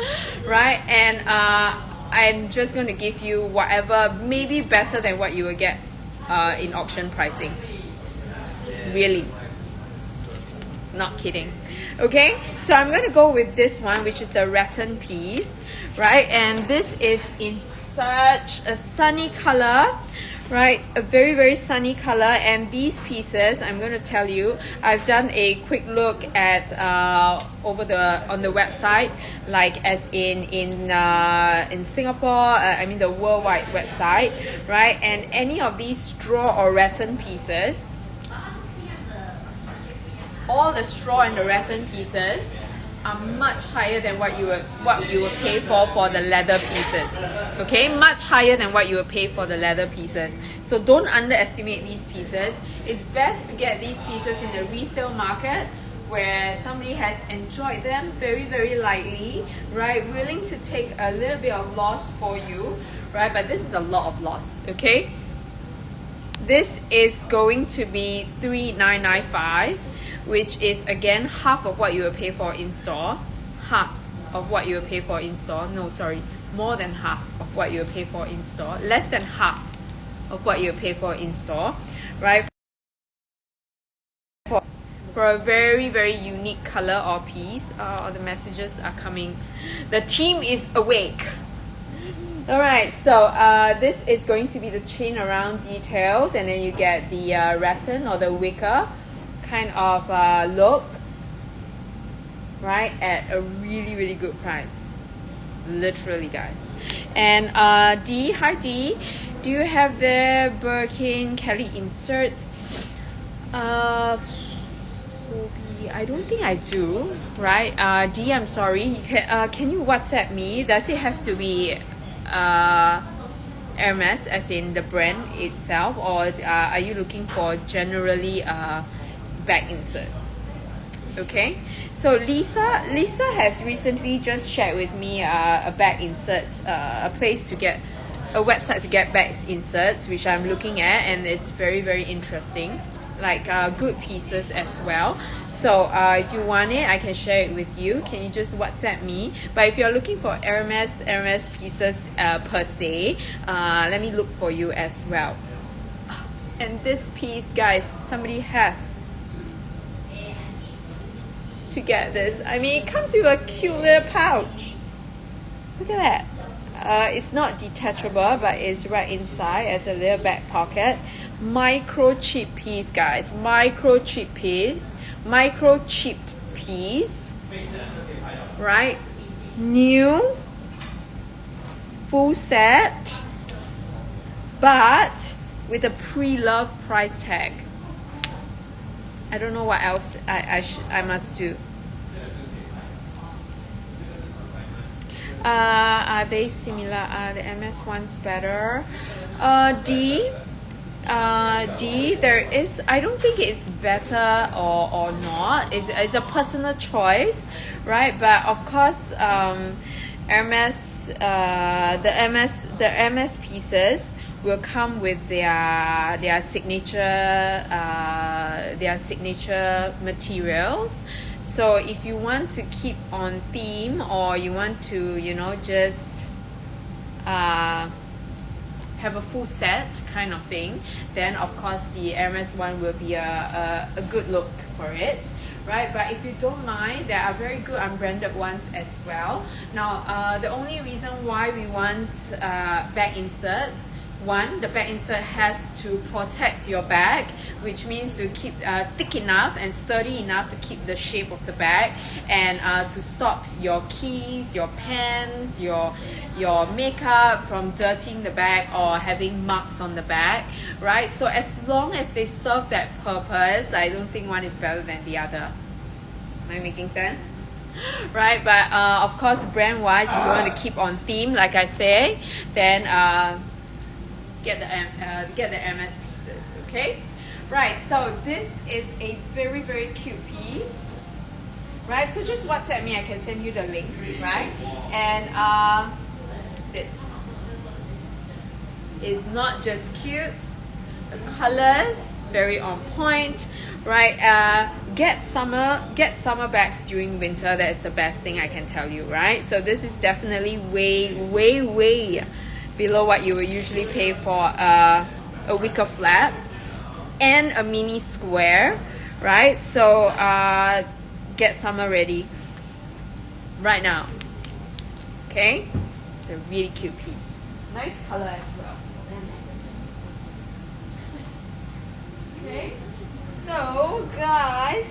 right? And I'm just going to give you whatever, maybe better than what you will get in auction pricing. Really, not kidding. Okay, so I'm going to go with this one, which is the rattan piece, right? And this is in such a sunny color, right? A very sunny color. And these pieces, I'm going to tell you, I've done a quick look at on the website, like as in Singapore, I mean the worldwide website, right? And any of these straw or rattan pieces, all the straw and the rattan pieces are much higher than what you would pay for the leather pieces. Okay, much higher than what you would pay for the leather pieces. So don't underestimate these pieces. It's best to get these pieces in the resale market where somebody has enjoyed them very lightly, right? Willing to take a little bit of loss for you, right? But this is a lot of loss, okay? This is going to be $3,995, which is again half of what you will pay for in store. Half of what you will pay for in store. No, sorry, more than half of what you will pay for in store. Less than half of what you will pay for in store, right? For a very unique color or piece. The messages are coming. The team is awake. Alright, so this is going to be the chain around details, and then you get the rattan or the wicker kind of look, right, at a really good price, literally, guys. And D, hi D, do you have the Birkin Kelly inserts? I don't think I do, right? D, I'm sorry, can you WhatsApp me? Does it have to be Hermes as in the brand itself, or are you looking for generally bag inserts? Okay, so Lisa has recently just shared with me a bag insert, a website to get bags inserts, which I'm looking at, and it's very, very interesting, like good pieces as well. So if you want it, I can share it with you. Can you just WhatsApp me? But if you're looking for Hermes pieces per se, let me look for you as well. And this piece, guys, somebody has to get this. I mean, it comes with a cute little pouch. Look at that. It's not detachable, but it's right inside as a little back pocket. Microchip piece, guys. Microchipped piece. Right? New. Full set. But with a pre-loved price tag. I don't know what else I must do. Are they similar? Are the MS ones better? D, there is, I don't think it's better or not. It's a personal choice, right? But of course, Hermes, the MS pieces will come with their signature materials. So if you want to keep on theme, or you want to, you know, just have a full set kind of thing, then of course the Hermes one will be a good look for it, right? But if you don't mind, there are very good unbranded ones as well. Now, the only reason why we want bag inserts, one, the bag insert has to protect your bag, which means to keep thick enough and sturdy enough to keep the shape of the bag, and to stop your keys, your pens, your makeup from dirtying the bag or having marks on the bag, right? So as long as they serve that purpose, I don't think one is better than the other. Am I making sense? Right? But of course, brand wise, if you want to keep on theme, like I say, then get the MS pieces. Okay, right? So this is a very, very cute piece, right? So just WhatsApp me, I can send you the link, right? And this is not just cute, the colors very on point, right? Get summer bags during winter. That's the best thing I can tell you, right? So this is definitely way below what you would usually pay for a wicker flap and a mini square, right? So get summer ready right now. Okay, it's a really cute piece, nice color as well. Okay, so guys,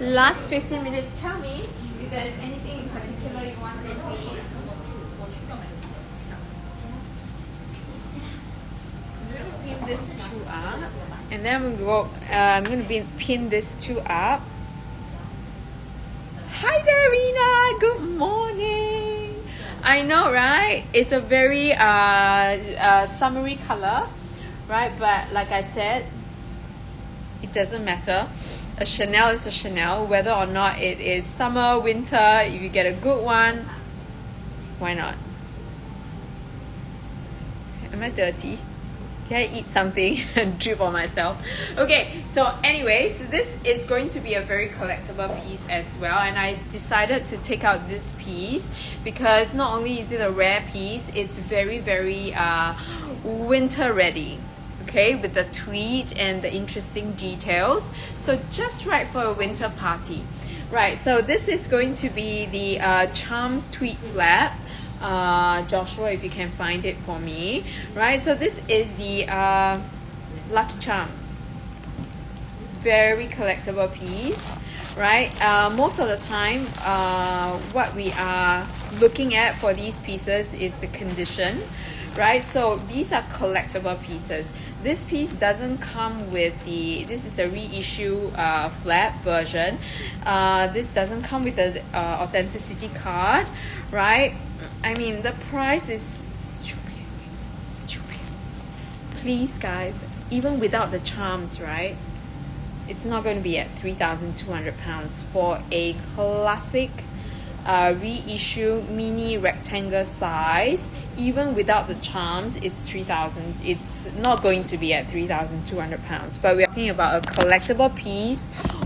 last 15 minutes, tell me if there's anything in particular you want to see. Pin this two up, and then I'm going to pin this two up. Hi there, Rina. Good morning. I know, right? It's a very summery color, right? But like I said, it doesn't matter. A Chanel is a Chanel, whether or not it is summer, winter. If you get a good one, why not? Am I dirty? Can I eat something and drip on myself? Okay, so anyways, this is going to be a very collectible piece as well, and I decided to take out this piece because not only is it a rare piece, it's very winter ready, okay, with the tweed and the interesting details. So just right for a winter party, right? So this is going to be the Charms tweed flap. Joshua, if you can find it for me, right? So this is the Lucky Charms, very collectible piece, right? Most of the time, what we are looking at for these pieces is the condition, right? So these are collectible pieces. This piece doesn't come with this is the reissue flap version. This doesn't come with the authenticity card, right? I mean, the price is stupid. Please, guys, even without the charms, right? it's not going to be at 3,200 pounds for a classic reissue mini rectangle size. Even without the charms, it's 3,000. It's not going to be at 3,200 pounds, but we're talking about a collectible piece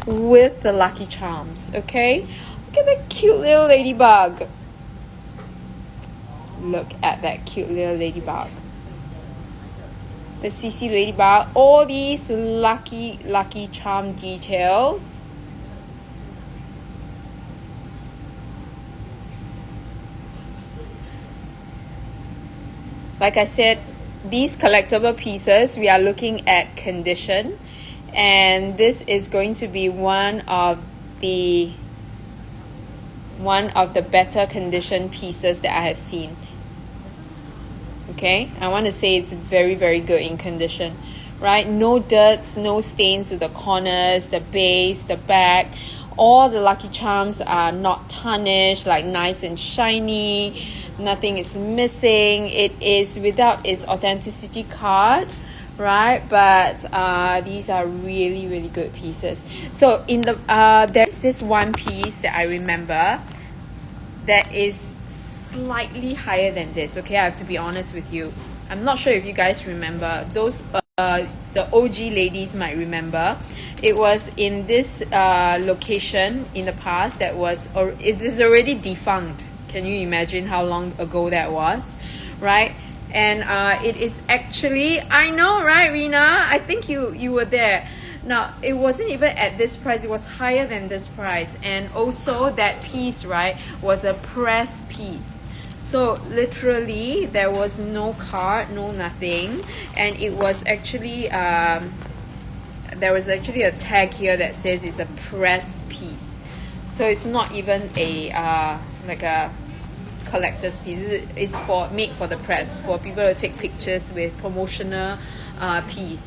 with the lucky charms. Okay, look at that cute little ladybug. Look at that cute little ladybug. The CC ladybug. All these lucky charm details. Like I said, these collectible pieces, we are looking at condition, and this is going to be one of the better condition pieces that I have seen. Okay, I want to say it's very, very good in condition, right? No dirt, no stains to the corners, the base, the back. All the lucky charms are not tarnished, like nice and shiny. Nothing is missing. It is without its authenticity card, right? But these are really, really good pieces. So in the there's this one piece that I remember that is slightly higher than this. Okay, I have to be honest with you. I'm not sure if you guys remember. Those the OG ladies might remember. It was in this location in the past that was, or it is already defunct. Can you imagine how long ago that was, right? And it is actually, I know, right, Rina? I think you were there. Now, it wasn't even at this price. It was higher than this price. And also that piece, right, was a press piece. So literally, there was no card, no nothing. And it was actually, there was actually a tag here that says it's a press piece. So it's not even a like a collector's piece. It's made for the press, for people to take pictures with promotional piece.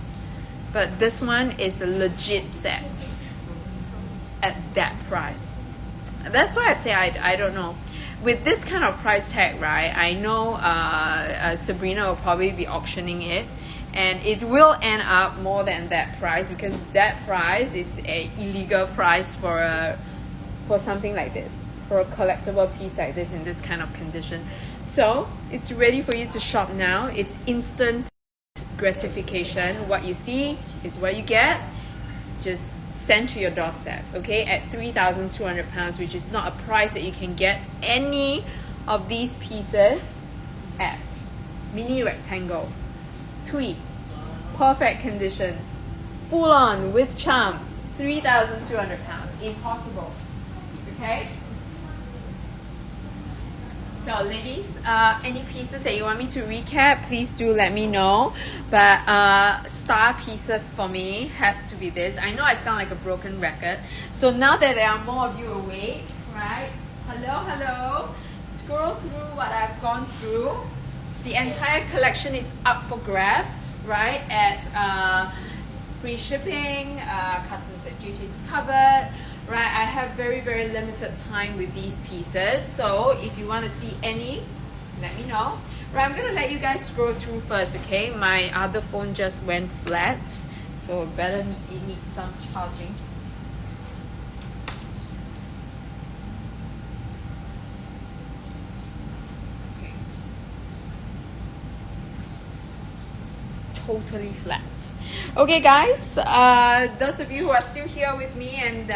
But this one is a legit set at that price. That's why I say I don't know. With this kind of price tag, right? I know Sabrina will probably be auctioning it, and it will end up more than that price, because that price is a illegal price for something like this, for a collectible piece like this in this kind of condition. So it's ready for you to shop now. It's instant gratification. What you see is what you get. Just sent to your doorstep, okay, at 3,200 pounds, which is not a price that you can get any of these pieces at. Mini rectangle, tweed, perfect condition, full on with charms, 3,200 pounds, impossible. Okay. So ladies, any pieces that you want me to recap, please do let me know. But star pieces for me has to be this. I know I sound like a broken record. So now that there are more of you awake, right? Hello. Scroll through what I've gone through. The entire collection is up for grabs, right? At free shipping, customs and duties covered. Right, I have very, very limited time with these pieces. So if you want to see any, let me know. Right, I'm going to let you guys scroll through first, okay? My other phone just went flat, so it needs some charging. Okay. Totally flat. Okay guys, those of you who are still here with me, and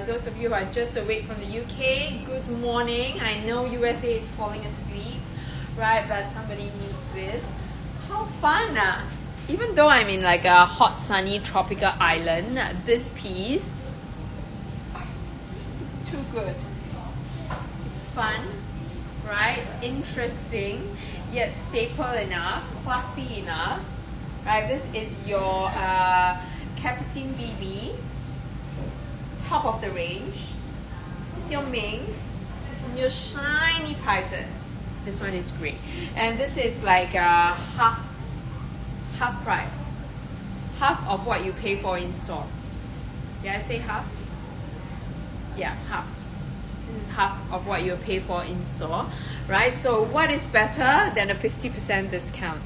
those of you who are just awake from the UK, good morning. I know USA is falling asleep, right? But somebody needs this. How fun! Even though I'm in like a hot, sunny, tropical island, this piece is too good. It's fun, right? Interesting, yet staple enough, classy enough. Right, this is your Capucine BB, top of the range, your mink, and your shiny python. This one is great, and this is like half price, half of what you pay for in store. Did I say half? Yeah, half. This is half of what you pay for in store, right? So what is better than a 50% discount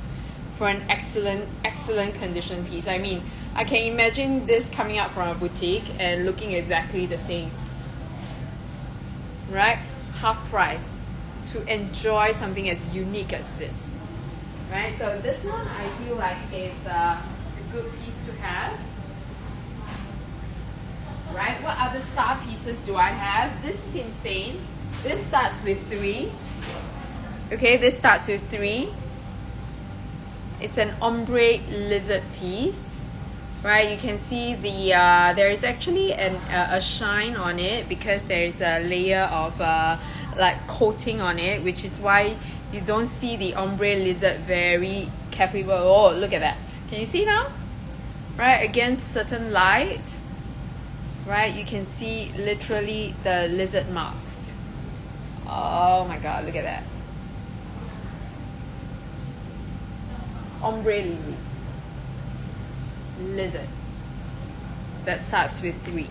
for an excellent condition piece? I mean, I can imagine this coming out from a boutique and looking exactly the same, right? Half price to enjoy something as unique as this, right? So this one I feel like it's a good piece to have, right? What other star pieces do I have? This is insane. This starts with 3. Okay, this starts with 3. It's an ombre lizard piece, right? You can see the there is actually a shine on it because there is a layer of like coating on it, which is why you don't see the ombre lizard very carefully. Oh, look at that! Can you see now? Right, against certain light, right? You can see literally the lizard marks. Oh my God! Look at that. Ombre lizard that starts with 3,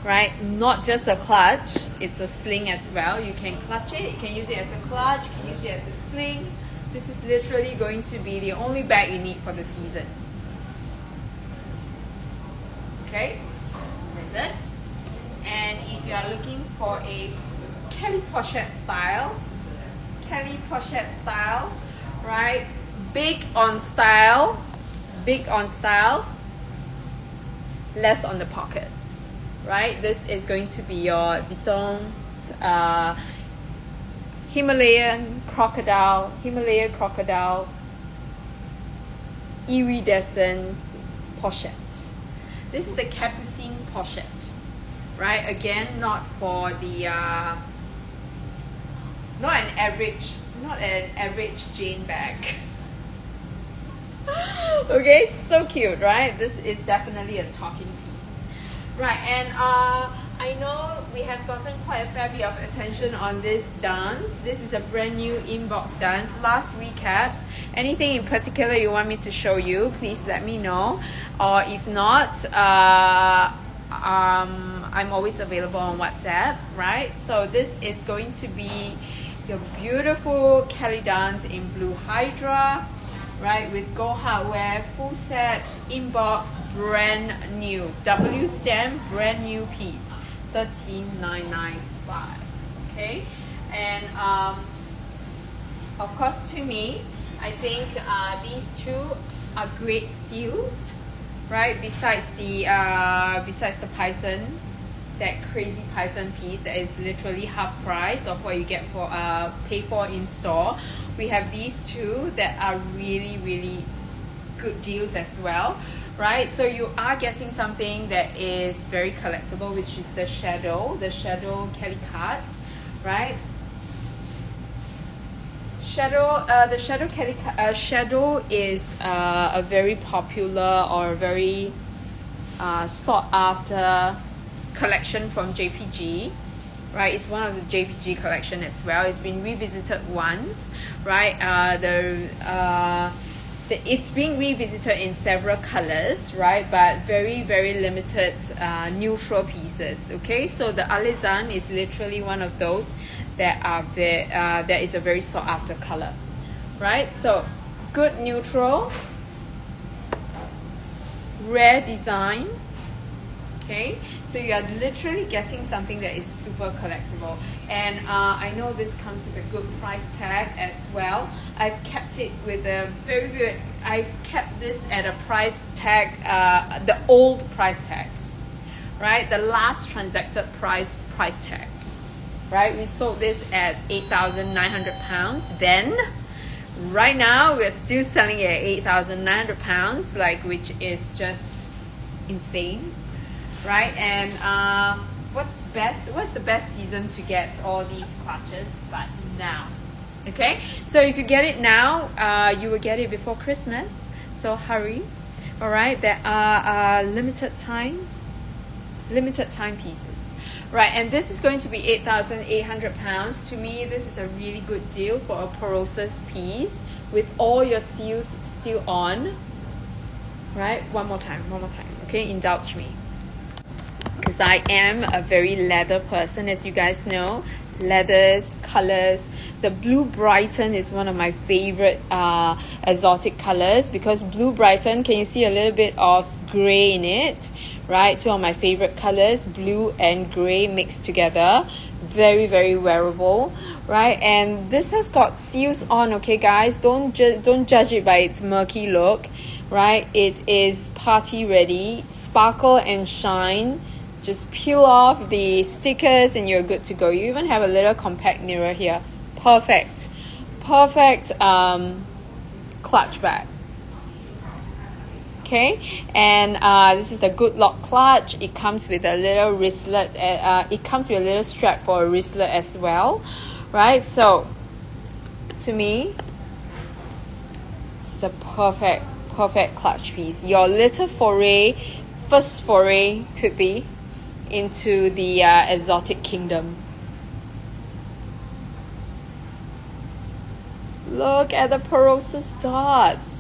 right? Not just a clutch, it's a sling as well. You can clutch it, you can use it as a clutch, you can use it as a sling. This is literally going to be the only bag you need for the season. Okay, lizard. And if you are looking for a Kelly Pochette style, right? Big on style, less on the pockets, right? This is going to be your Vuitton Himalaya crocodile, iridescent pochette. This is the Capucine pochette, right? Again, not for the not an average Jane bag. Okay, so cute, right? This is definitely a talking piece, right? And I know we have gotten quite a fair bit of attention on this dance. This is a brand new inbox dance. Last recaps. Anything in particular you want me to show you, please let me know. Or if not, I'm always available on WhatsApp, right? So this is going to be your beautiful Kelly dance in blue Hydra, right, with gold hardware, full set, inbox, brand new, W stamp, brand new piece, 13,995. Okay, and of course, to me, I think these two are great steals, right? Besides the python, that crazy python piece that is literally half price of what you get for pay for in store. We have these two that are really good deals as well, right? So you are getting something that is very collectible, which is the shadow Kelly cut, right? The shadow Kelly shadow is a very popular or very sought after collection from JPG, right? It's one of the JPG collection as well. It's been revisited once, right? It's being revisited in several colors, right? But very limited neutral pieces. Okay, so the Alizan is literally one of those that are that is a very sought after color, right? So good neutral, rare design. Okay, so you are literally getting something that is super collectible, and I know this comes with a good price tag as well. I've kept it with a I've kept this at a price tag, the old price tag, right? The last transacted price tag, right? We sold this at £8,900. Then, right now we're still selling it at £8,900, like, which is just insane. Right, and what's the best season to get all these clutches but now? Okay, so if you get it now, you will get it before Christmas, so hurry. All right, there are limited time pieces, right? And this is going to be £8,800. To me, this is a really good deal for a Porosus piece with all your seals still on, right? One more time, okay, indulge me, because I am a very leather person, as you guys know. leathers, colors. The Blue Brighton is one of my favorite exotic colors, because Blue Brighton, can you see a little bit of gray in it, right? Two of my favorite colors, blue and gray mixed together. Very, very wearable, right? And this has got seals on, okay guys, don't judge it by its murky look, right? It is party ready, sparkle and shine. Just peel off the stickers and you're good to go. You even have a little compact mirror here. Perfect clutch bag. Okay, and this is the Good Lock clutch. It comes with a little wristlet. It comes with a little strap for a wristlet as well, right? So, to me, it's a perfect clutch piece. Your little first foray could be into the exotic kingdom. Look at the Perosis dots.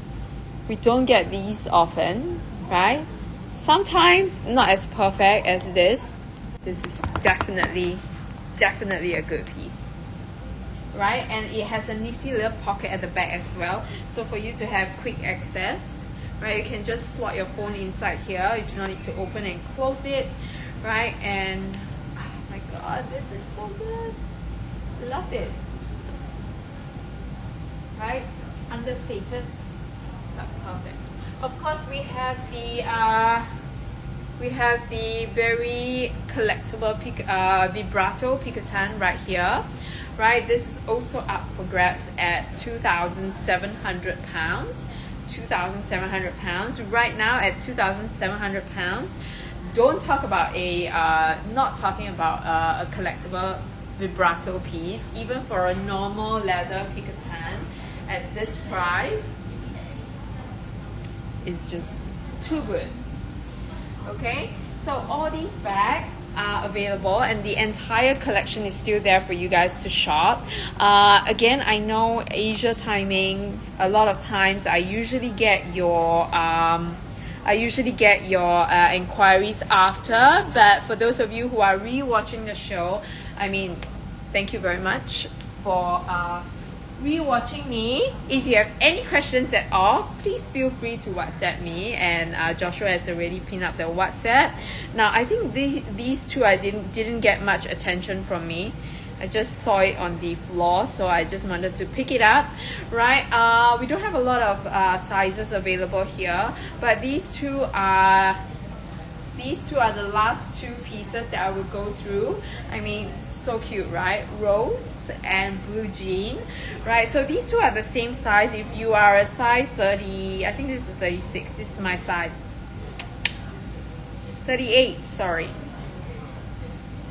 We don't get these often, right? Sometimes not as perfect as this. This is definitely a good piece, right? And it has a nifty little pocket at the back as well, so for you to have quick access, right? You can just slot your phone inside here. You do not need to open and close it, right? And oh my god, this is so good. Love this, right? Understated. Perfect. Of course, we have the very collectible vibrato Picotin right here, right? This is also up for grabs at £2,700. £2,700 right now at £2,700. Don't talk about not talking about a collectible vibrato piece. Even for a normal leather Picotin at this price, is just too good. Okay, so all these bags are available and the entire collection is still there for you guys to shop. Again, I know Asia timing, a lot of times I usually get your inquiries after, but for those of you who are re-watching the show, I mean, thank you very much for re-watching me. If you have any questions at all, please feel free to WhatsApp me, and Joshua has already pinned up the WhatsApp. Now I think these two I didn't get much attention from me. I just saw it on the floor, so I just wanted to pick it up, right? We don't have a lot of sizes available here, but these two are the last two pieces that I will go through. I mean, so cute, right? Rose and blue jean, right? So these two are the same size. If you are a size 30, I think this is 36. This is my size. 38, sorry.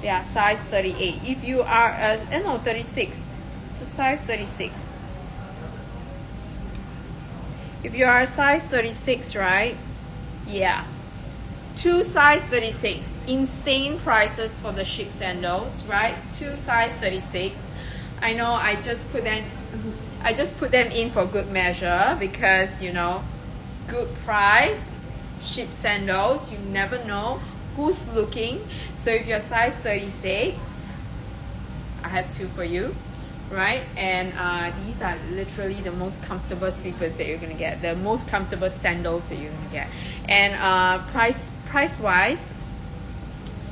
Yeah, size 38. If you are no, 36. It's a size 36. If you are a size 36, right? Yeah. Two size 36. Insane prices for the sheep sandals, right? Two size 36. I know I just put them in for good measure, because you know, good price, sheep sandals, you never know who's looking. So if you're size 36, I have two for you, right? And these are literally the most comfortable slippers that you're gonna get, the most comfortable sandals that you're gonna get. And price wise,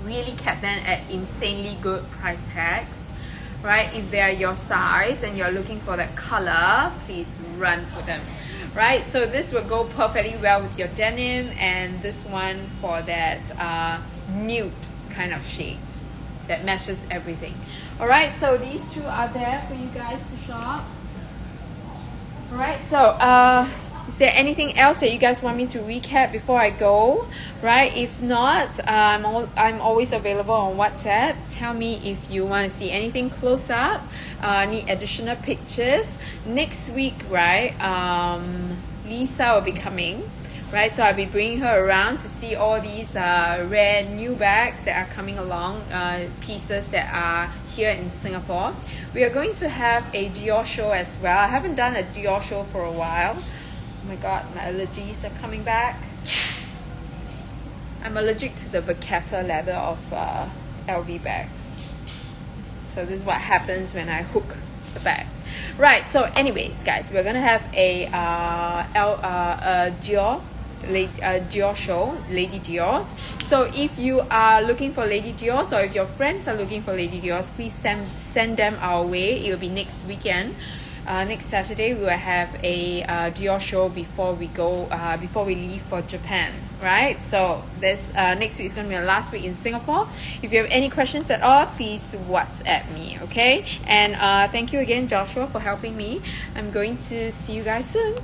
really kept them at insanely good price tags, right? If they are your size and you're looking for that color, please run for them, right? So this will go perfectly well with your denim, and this one for that nude kind of shade that matches everything. All right, so these two are there for you guys to shop. All right, so is there anything else that you guys want me to recap before I go? Right, if not, I'm always available on WhatsApp. Tell me if you want to see anything close up, need additional pictures. Next week, right, Lisa will be coming, right? So I'll be bringing her around to see all these rare new bags that are coming along, pieces that are here in Singapore. We are going to have a Dior show as well. I haven't done a Dior show for a while. Oh my god, my allergies are coming back. I'm allergic to the Vachetta leather of LV bags. So this is what happens when I hook the bag. Right, so anyways guys, we're gonna have a Dior show, Lady Dior's. So if you are looking for Lady Dior's, or if your friends are looking for Lady Dior's, please send them our way. It will be next weekend. Next Saturday we will have a Dior show before we leave for Japan, right? So this next week is going to be our last week in Singapore. If you have any questions at all, please WhatsApp me, okay? And thank you again, Joshua, for helping me. I'm going to see you guys soon.